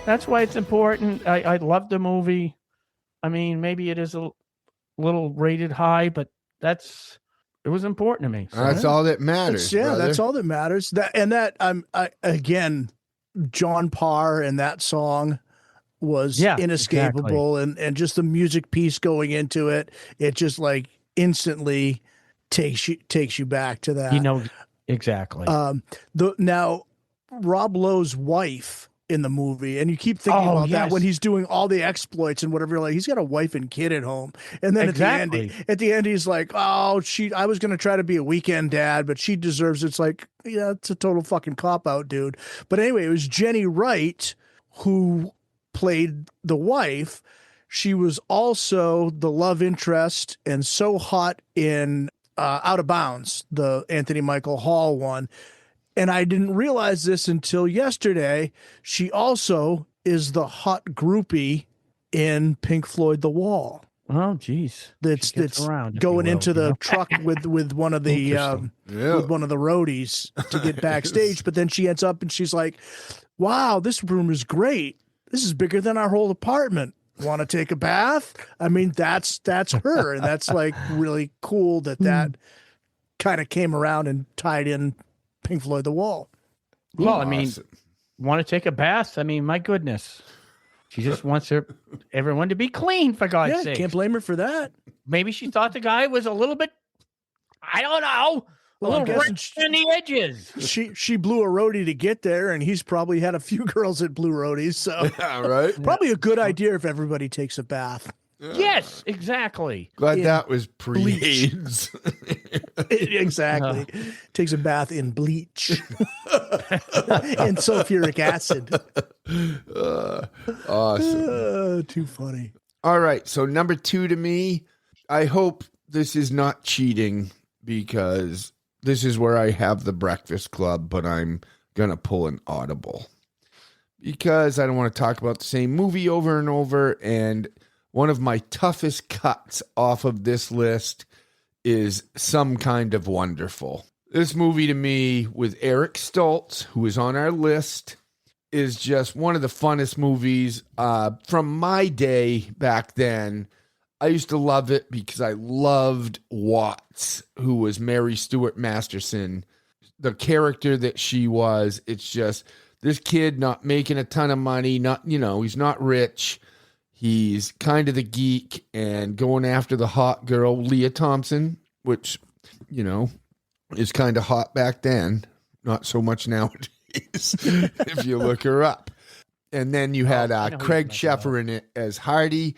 That's why it's important. I love the movie. I mean, maybe it is a little rated high, but it was important to me. So. That's all that matters. That's all that matters. Again, John Parr and that song was inescapable, exactly. and just the music piece going into it, it just like instantly takes you back to that. You know exactly. Now Rob Lowe's wife in the movie, and you keep thinking about that when he's doing all the exploits and whatever, like he's got a wife and kid at home, and then at the end he's like, oh, I was going to try to be a weekend dad, but she deserves it. It's like, yeah, it's a total fucking cop out, dude. But anyway, it was Jenny Wright who played the wife. She was also the love interest and so hot in Out of Bounds, the Anthony Michael Hall one. And I didn't realize this until yesterday. She also is the hot groupie in Pink Floyd The Wall. Oh, geez. That's going into the truck with one of the with one of the roadies to get backstage. But then she ends up and she's like, wow, this room is great. This is bigger than our whole apartment. Want to take a bath? I mean, that's her. And that's like really cool that kind of came around and tied in Pink Floyd The Wall. Well, I mean, want to take a bath? I mean, my goodness. She just wants everyone to be clean, for God's sake. Can't blame her for that. Maybe she thought the guy was a little bit, I don't know, a little rough in the edges. She blew a roadie to get there, and he's probably had a few girls that blew roadies. So, right? Probably a good idea if everybody takes a bath. Yes, exactly. Glad that was pre-AIDS. Exactly. Takes a bath in bleach and sulfuric acid. Awesome. Too funny. All right. So number 2 to me, I hope this is not cheating because this is where I have the Breakfast Club, but I'm going to pull an audible because I don't want to talk about the same movie over and over. And one of my toughest cuts off of this list is Some Kind of Wonderful. This movie to me with Eric Stoltz, who is on our list, is just one of the funnest movies from my day back then. I used to love it because I loved Watts, who was Mary Stuart Masterson. The character that she was, it's just this kid not making a ton of money, he's not rich. He's kind of the geek and going after the hot girl, Leah Thompson, which, is kind of hot back then. Not so much nowadays, if you look her up. And then you had Craig Sheffer in it as Hardy.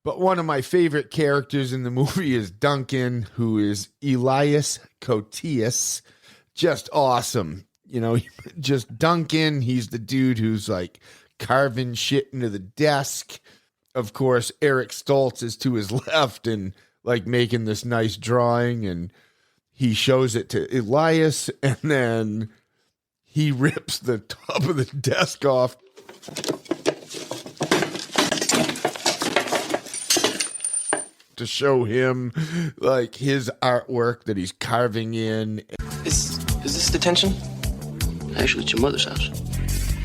But one of my favorite characters in the movie is Duncan, who is Elias Koteas. Just awesome. Just Duncan. He's the dude who's like carving shit into the desk. Of course, Eric Stoltz is to his left and like making this nice drawing, and he shows it to Elias, and then he rips the top of the desk off. To show him like his artwork that he's carving in. Is this detention? Actually, it's your mother's house.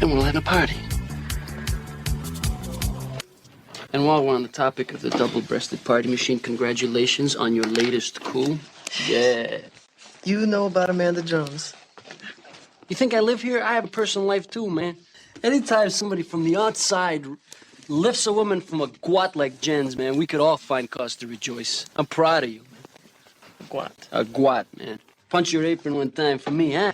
And we're having a party. And while we're on the topic of the double-breasted party machine, congratulations on your latest coup. Yeah. You know about Amanda Jones. You think I live here? I have a personal life too, man. Anytime somebody from the outside lifts a woman from a gwat like Jen's, man, we could all find cause to rejoice. I'm proud of you, man. Gwat. A gwat, man. Punch your apron one time for me, huh?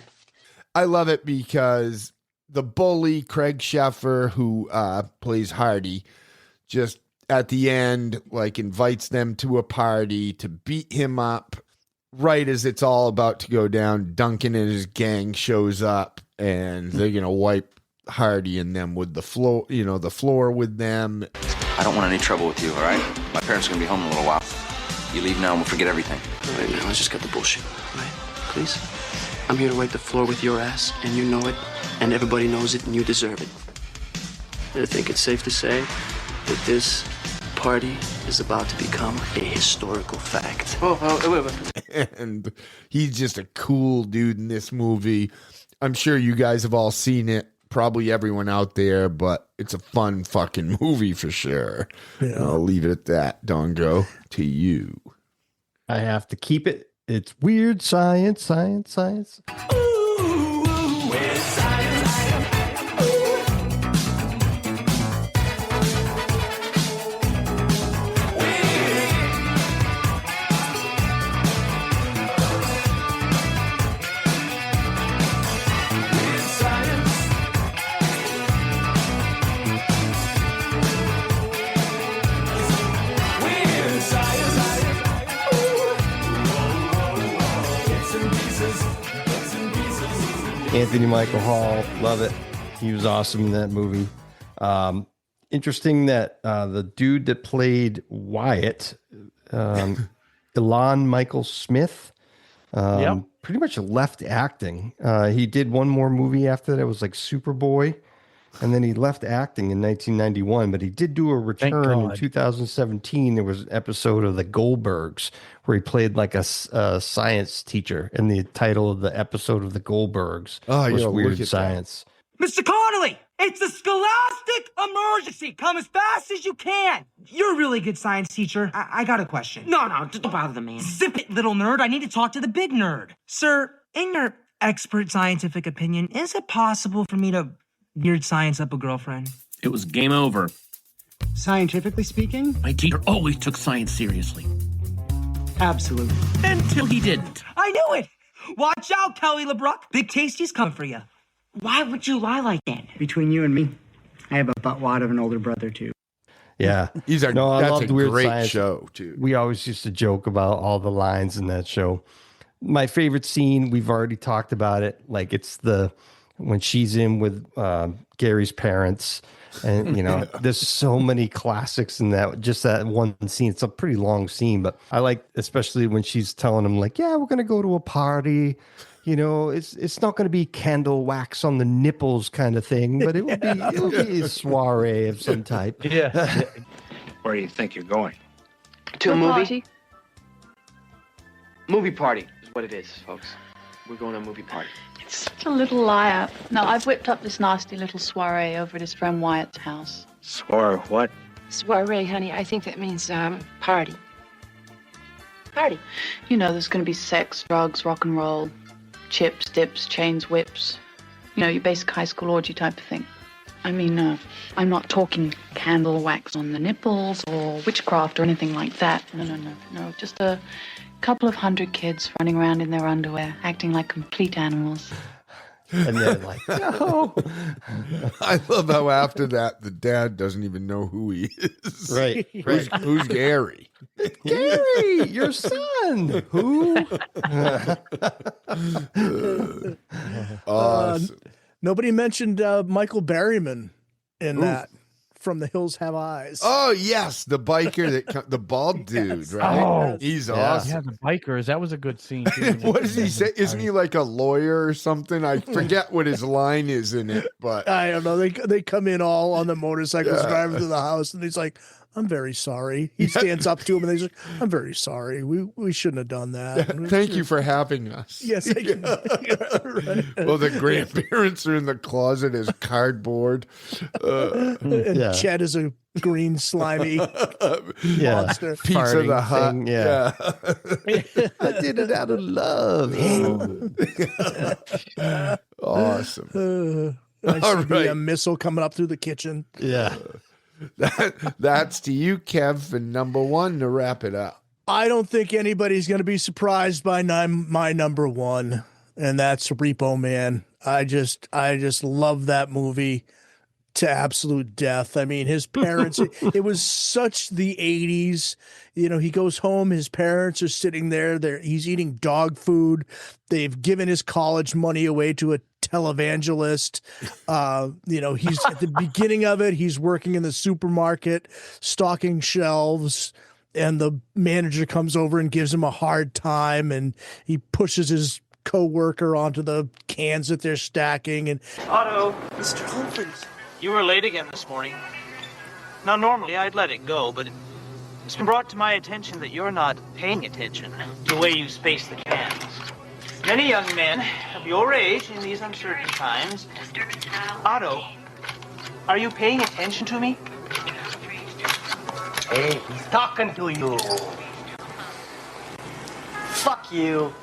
I love it because the bully, Craig Sheffer, who plays Hardy, just at the end, like, invites them to a party to beat him up. Right as it's all about to go down, Duncan and his gang shows up, and they're going to wipe Hardy and them with the floor, the floor with them. I don't want any trouble with you, all right? My parents are going to be home in a little while. You leave now and we'll forget everything. All right, man, let's just cut the bullshit, all right? Please? I'm here to wipe the floor with your ass, and you know it, and everybody knows it, and you deserve it. I think it's safe to say that this party is about to become a historical fact. Wait. And he's just a cool dude in this movie. I'm sure you guys have all seen it. probably everyone out there, but it's a fun fucking movie for sure. Yeah. I'll leave it at that. Dongo, to you. I have to keep it. It's weird science, science, science. Anthony Michael Hall, love it. He was awesome in that movie. Interesting that the dude that played Wyatt, Elon Michael Smith, pretty much left acting. He did one more movie after that. It was like Superboy. And then he left acting in 1991, but he did do a return in 2017. There was an episode of The Goldbergs where he played like a science teacher, and the title of the episode of The Goldbergs was Weird Science. Mr. Connolly, it's a scholastic emergency. Come as fast as you can. You're a really good science teacher. I got a question. No, don't bother the man. Zip it, little nerd. I need to talk to the big nerd. Sir, in your expert scientific opinion, is it possible for me to weird science up a girlfriend? It was game over. Scientifically speaking? My teacher always took science seriously. Absolutely. Until he didn't. I knew it! Watch out, Kelly LeBrock. Big Tasty's coming for you. Why would you lie like that? Between you and me, I have a buttwad of an older brother, too. Yeah. That's I loved a Weird great Science. show, too. We always used to joke about all the lines in that show. My favorite scene, we've already talked about it. Like it's when she's in with Gary's parents, and there's so many classics in that one scene. It's a pretty long scene, but I like especially when she's telling him like, yeah, we're gonna go to a party. It's not going to be candle wax on the nipples kind of thing, but it'll be a soiree of some type. Yeah. Where do you think you're going? To a movie? Party. Movie party is what it is, folks. We're going to a movie party. It's such a little liar. No, I've whipped up this nasty little soiree over at his friend Wyatt's house. Soiree what? Soiree, honey. I think that means party. Party. There's going to be sex, drugs, rock and roll, chips, dips, chains, whips. Your basic high school orgy type of thing. I mean, I'm not talking candle wax on the nipples or witchcraft or anything like that. No. Just a couple of 100 kids running around in their underwear, acting like complete animals. And they're like, no. I love how after that, the dad doesn't even know who he is. Right. Who's Gary? Gary, your son. Who? Awesome. Nobody mentioned Michael Berryman in that. From The Hills Have Eyes. Oh yes, the biker the bald dude, right? Oh, he's awesome. Yeah, the bikers. That was a good scene. What does he say? Isn't he like a lawyer or something? I forget what his line is in it, but I don't know. They come in all on the motorcycles driving through the house, and he's like, "I'm very sorry." He stands up to him, and he's like, "I'm very sorry. We shouldn't have done that." Thank you for having us. Yes, thank you. Right. Well, the grandparents are in the closet as cardboard. And Chet is a green slimy monster. Pizza Farting the Hut. thing, yeah. I did it out of love. Awesome. I All see right. a missile coming up through the kitchen. Yeah. That's to you, Kev, for number one to wrap it up. I don't think anybody's going to be surprised by my number one, and that's Repo Man. I just love that movie to absolute death. I mean, his parents, it was such the 80s. He goes home, his parents are sitting there, he's eating dog food. They've given his college money away to a televangelist. He's at the beginning of it, he's working in the supermarket, stocking shelves, and the manager comes over and gives him a hard time, and he pushes his co-worker onto the cans that they're stacking. And Otto, Mr. Humphreys. you were late again this morning. Now, normally I'd let it go, but it's been brought to my attention that you're not paying attention to the way you space the cans. Many young men of your age in these uncertain times. Otto, are you paying attention to me? Hey, he's talking to you. Fuck you.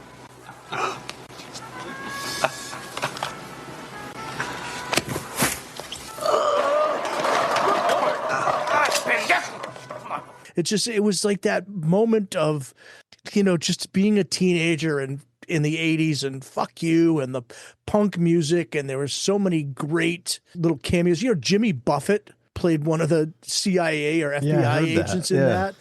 It was like that moment of, just being a teenager and in the 80s and fuck you and the punk music. And there were so many great little cameos. Jimmy Buffett played one of the CIA or FBI agents in that.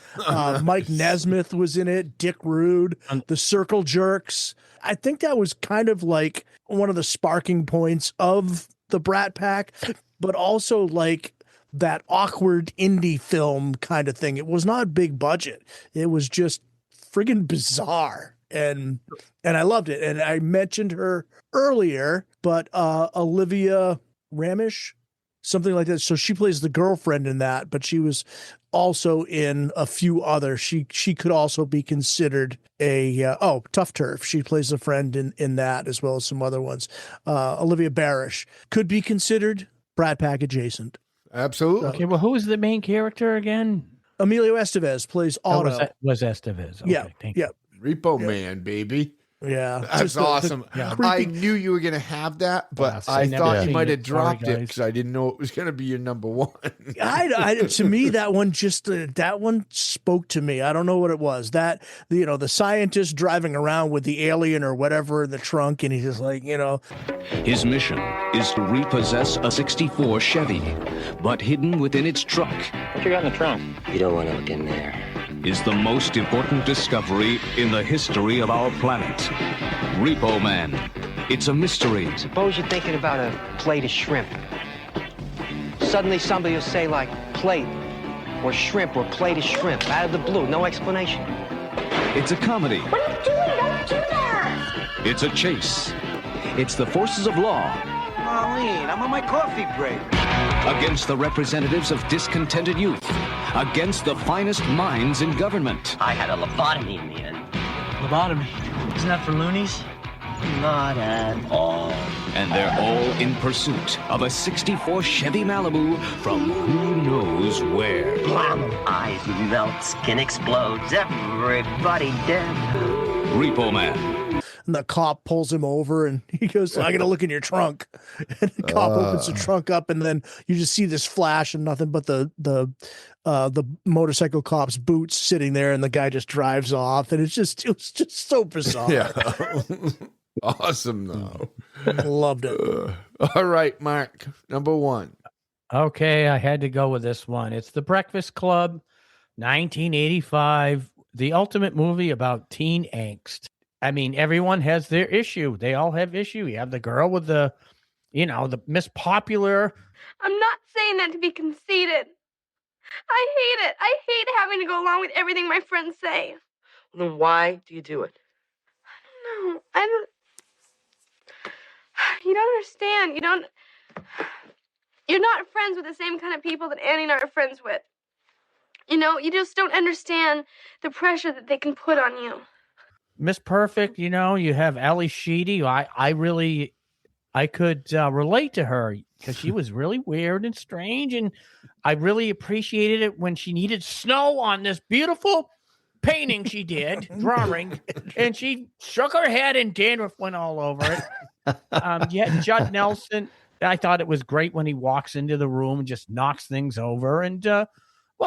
Mike Nesmith was in it. Dick Rude, the Circle Jerks. I think that was kind of like one of the sparking points of the Brat Pack, but also like that awkward indie film kind of thing. It was not a big budget. It was just friggin' bizarre. And I loved it. And I mentioned her earlier, but Olivia Ramish, something like that. So she plays the girlfriend in that, but she was also in a few others. She could also be considered Tough Turf. She plays a friend in that, as well as some other ones. Olivia Barish could be considered Brat Pack adjacent. Absolutely. Okay, well, who is the main character again? Emilio Estevez plays Otto. Was Estevez. Okay, thank you. Repo Man, baby. Yeah. That's awesome. I knew you were going to have that, but I thought you might have dropped it because I didn't know it was going to be your number one. To me, that one spoke to me. I don't know what it was. That, the scientist driving around with the alien or whatever in the trunk, and he's just like, His mission is to repossess a 64 Chevy, but hidden within its truck. What you got in the trunk? You don't want to look in there. Is the most important discovery in the history of our planet. Repo Man. It's a mystery. Suppose you're thinking about a plate of shrimp. Suddenly somebody will say like plate or shrimp or plate of shrimp out of the blue. No explanation. It's a comedy. What are you doing? Don't do that! It's a chase. It's the forces of law. Marlene, I'm on my coffee break. Against the representatives of discontented youth. Against the finest minds in government. I had a lobotomy in the end. Lobotomy? Isn't that for loonies? Not at all. And they're all in pursuit of a 64 Chevy Malibu from who knows where. Blam! Eyes melt, skin explodes, everybody dead. Repo Man. And the cop pulls him over and he goes, I got to look in your trunk. And the cop opens the trunk up and then you just see this flash and nothing but the motorcycle cop's boots sitting there and the guy just drives off. And it was just so bizarre. Yeah. Awesome, though. Loved it. All right, Mark, number one. Okay, I had to go with this one. It's The Breakfast Club, 1985, the ultimate movie about teen angst. I mean, everyone has their issue. They all have issue. You have the girl with the Miss Popular. I'm not saying that to be conceited. I hate it. I hate having to go along with everything my friends say. Then why do you do it? No, I don't. You don't understand. You're not friends with the same kind of people that Annie and I are friends with. You just don't understand the pressure that they can put on you. Miss Perfect, you have Ali Sheedy. I could relate to her because she was really weird and strange, and I really appreciated it when she needed snow on this beautiful painting she did, drawing, and she shook her head and dandruff went all over it. Yet Judd Nelson, I thought it was great when he walks into the room and just knocks things over, and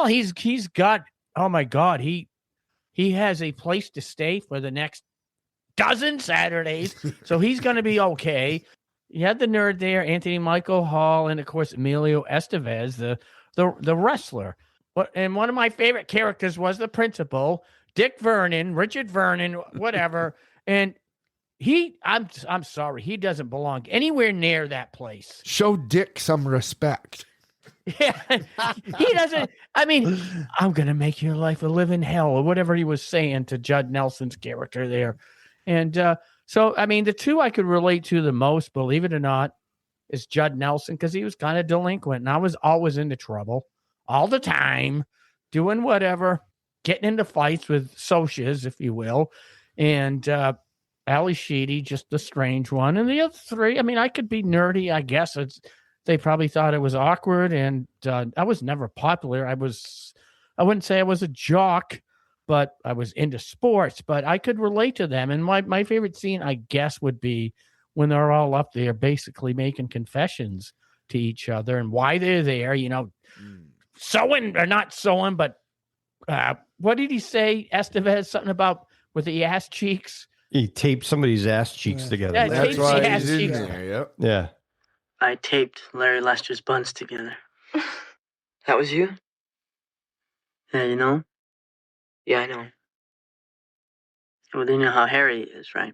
he's got, oh my God, he has a place to stay for the next dozen Saturdays, so he's going to be okay. You had the nerd there, Anthony Michael Hall, and of course Emilio Estevez, the wrestler. And one of my favorite characters was the principal, Dick Vernon, Richard Vernon, whatever. And I'm sorry, he doesn't belong anywhere near that place. Show Dick some respect. Yeah, he doesn't. I mean, I'm going to make your life a living hell, or whatever he was saying to Judd Nelson's character there. And so, I mean, the two I could relate to the most, believe it or not, is Judd Nelson, because he was kind of delinquent, and I was always into trouble all the time, doing whatever, getting into fights with socias, if you will. And Ali Sheedy, just the strange one. And the other three, I mean, I could be nerdy, I guess. They probably thought it was awkward, and I was never popular. I wouldn't say I was a jock, but I was into sports, but I could relate to them. And my favorite scene, I guess, would be when they're all up there basically making confessions to each other and why they're there, sewing or not sewing, but what did he say, Estevez? Something about with the ass cheeks? He taped somebody's ass cheeks together. Yeah, That's why ass he's in cheeks. there. Yep. Yeah. I taped Larry Lester's buns together. That was you? Yeah, you know? Yeah, I know. Well, you know how hairy he is, right?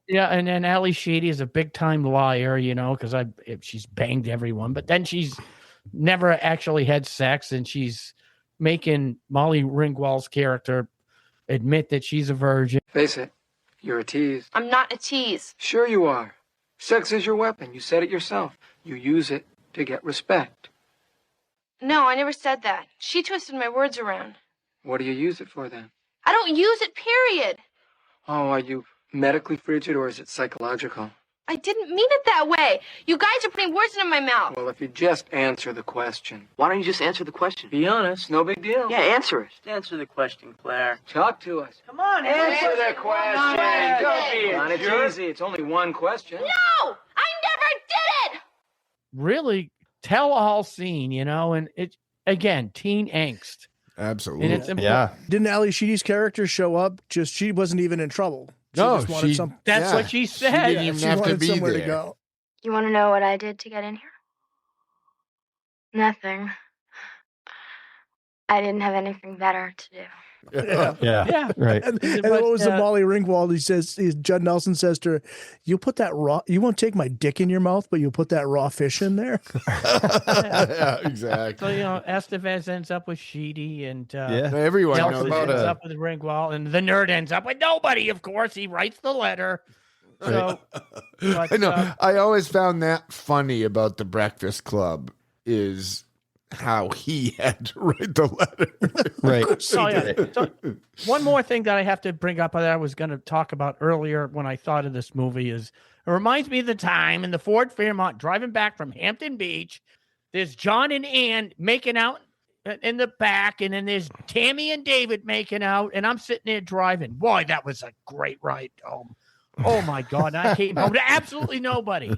Yeah, and then Ali Sheedy is a big time liar, because she's banged everyone, but then she's never actually had sex, and she's making Molly Ringwald's character admit that she's a virgin. Face it, you're a tease. I'm not a tease. Sure you are. Sex is your weapon. You said it yourself. You use it to get respect. No, I never said that. She twisted my words around. What do you use it for then? I don't use it, period. Oh, are you medically frigid or is it psychological? I didn't mean it that way. You guys are putting words into my mouth. Well, if you just answer the question. Why don't you just answer the question? Be honest, no big deal. Yeah, answer it. Just answer the question, Claire. Talk to us. Come on, Answer the question. Don't be Come on, it's easy. It's only one question. No! I never did it! Really tell-all scene, and it, again, teen angst. Absolutely. And it's important. Didn't Ali Sheedy's character show up? Just she wasn't even in trouble. No, just wanted some. That's what she said. She didn't even She have to wanted be somewhere there. to go. You want to know what I did to get in here? Nothing. I didn't have anything better to do. Yeah. Right. And then what was the Molly Ringwald? Judd Nelson says to her, you won't take my dick in your mouth, but you'll put that raw fish in there. Yeah, exactly. So, Estevez ends up with Sheedy, and Everyone knows Nelson about ends it. up with Ringwald, and the nerd ends up with nobody, of course. He writes the letter. So, but, I know. I always found that funny about the Breakfast Club is how he had to write the letter. Right. Oh, yeah. So, one more thing that I have to bring up that I was going to talk about earlier when I thought of this movie is it reminds me of the time in the Ford Fairmont driving back from Hampton Beach. There's John and Ann making out in the back, and then there's Tammy and David making out, and I'm sitting there driving. Boy, that was a great ride home. Oh, my God. And I came home to absolutely nobody.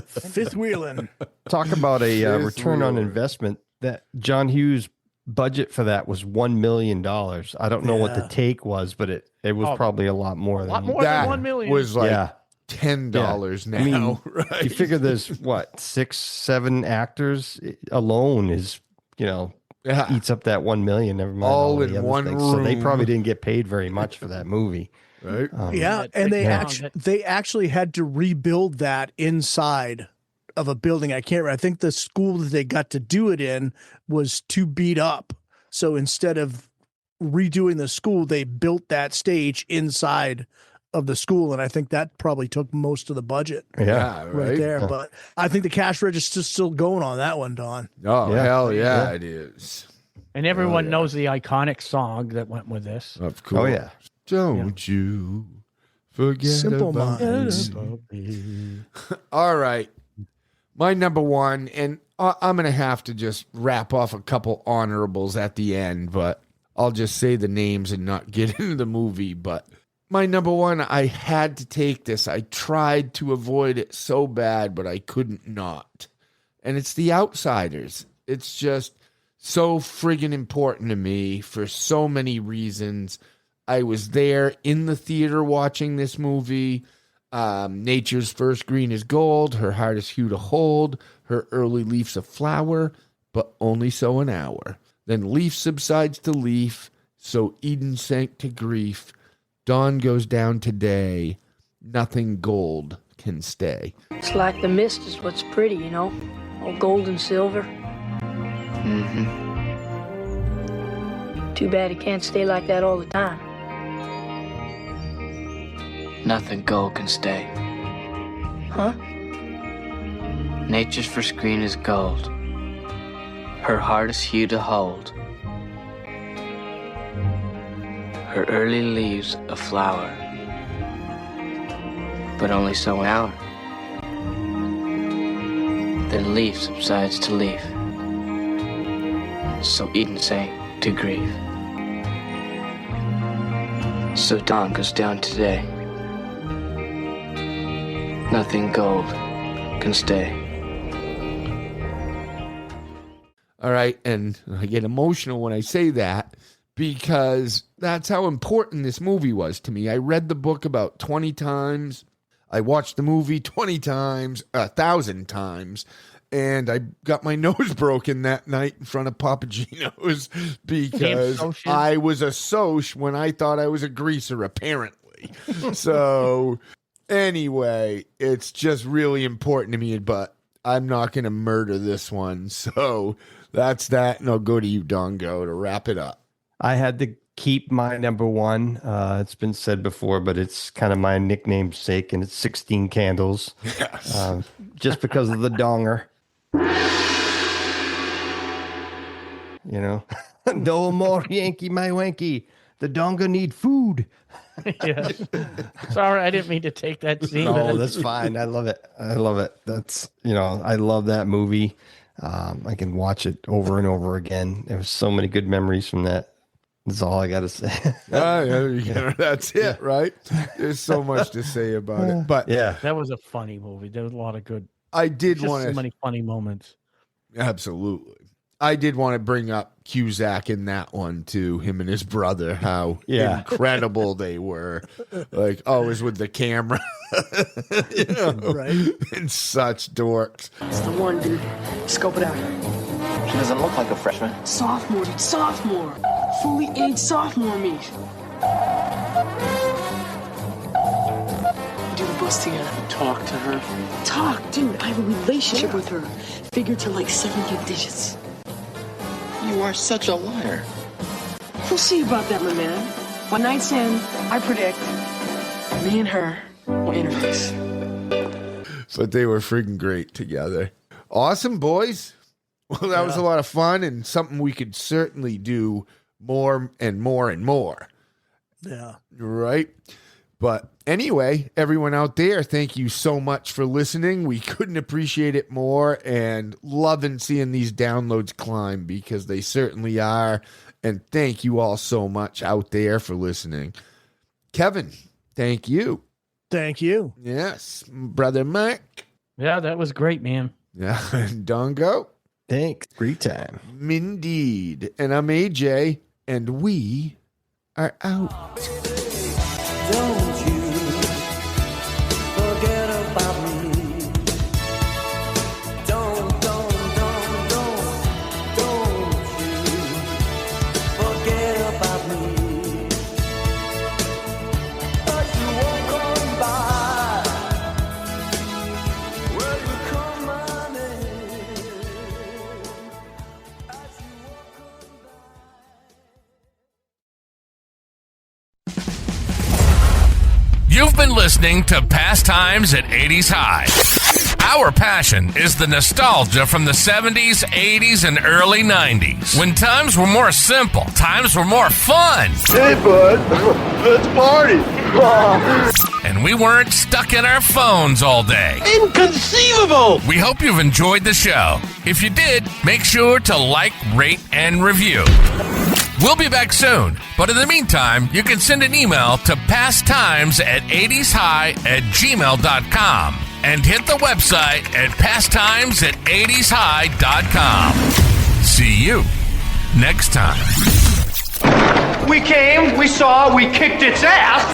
Fifth wheeling. Talk about a return on investment. That John Hughes' budget for that was $1 million. I don't know what the take was, but it was probably a lot more. A lot more than $1 million. Was like $10 now. I mean, right? You figure there's what 6-7 actors alone is eats up that 1 million. Never mind all the in other one things. room. So they probably didn't get paid very much for that movie. Right. Yeah, and they actually had to rebuild that inside of a building. I think the school that they got to do it in was too beat up. So instead of redoing the school, they built that stage inside of the school, and I think that probably took most of the budget. Yeah, right there. Yeah. But I think the cash register's still going on that one, Don. Oh, Yeah. hell yeah, it is. And everyone knows the iconic song that went with this. Of course. Oh, yeah. Don't you forget Simple about Minds. me. All right. My number one, and I'm going to have to just wrap off a couple honorables at the end, but I'll just say the names and not get into the movie. But my number one, I had to take this. I tried to avoid it so bad, but I couldn't not. And it's The Outsiders. It's just so friggin' important to me for so many reasons. I was there in the theater watching this movie. Nature's first green is gold, her hardest hue to hold, her early leaf's a flower, but only so an hour. Then leaf subsides to leaf, so Eden sank to grief. Dawn goes down today, nothing gold can stay. It's like the mist is what's pretty, all gold and silver. Too bad it can't stay like that all the time. Nothing gold can stay. Huh? Nature's first green is gold, her hardest hue to hold, her early leaves a flower, but only so an hour. Then leaf subsides to leaf. So Eden sank to grief. So dawn goes down today. Nothing gold can stay. All right, and I get emotional when I say that because that's how important this movie was to me. I read the book about 20 times. I watched the movie 20 times, 1,000 times, and I got my nose broken that night in front of Papa Gino's because I was a Soch when I thought I was a greaser, apparently. So anyway, it's just really important to me, but I'm not going to murder this one. So that's that, and I'll go to you, Dongo, to wrap it up. I had to keep my number one. It's been said before, but it's kind of my nickname's sake, and it's 16 Candles. Yes. Just because of the donger. You know, no more Yankee, my wanky. The donger need food. Yes. Sorry, I didn't mean to take that scene. No, that's fine. I love it. I love it. That's, you know, I love that movie. I can watch it over and over again. There was so many good memories from that. That's all I got to say. That's it, right? There's so much to say about it. But yeah, that was a funny movie. There was a lot of good. I did want so many funny moments. Absolutely. I did want to bring up Cusack in that one too, him and his brother, how incredible they were. Like always with the camera. You know, right? And such dorks. It's the one, dude. Scope it out. She doesn't look like a freshman. Sophomore, dude. Sophomore. Fully aged sophomore meat. Do the bus together. Talk to her. Talk, dude. I have a relationship with her. Figured to like 70 digits. You are such a liar. We'll see about that, my man. One night's in, I predict me and her will interface. But they were freaking great together. Awesome, boys. Well, that was a lot of fun and something we could certainly do more and more and more. Yeah. Right? But anyway, everyone out there, thank you so much for listening. We couldn't appreciate it more and loving seeing these downloads climb because they certainly are. And thank you all so much out there for listening. Kevin, thank you. Thank you. Yes. Brother Mike. Yeah, that was great, man. Yeah. And Dongo. Thanks. Great time. Indeed. And I'm AJ, and we are out. Don't you forget about me. Don't you forget about me. But you won't come by. Well, you come my name. You've been listening to Pastimes at 80s High. Our passion is the nostalgia from the 70s, 80s, and early 90s. When times were more simple, times were more fun. Hey, bud, let's party. And we weren't stuck in our phones all day. Inconceivable! We hope you've enjoyed the show. If you did, make sure to like, rate, and review. We'll be back soon, but in the meantime, you can send an email to pasttimes@80shigh@gmail.com and hit the website at pasttimes@80shigh.com. See you next time. We came, we saw, we kicked its ass.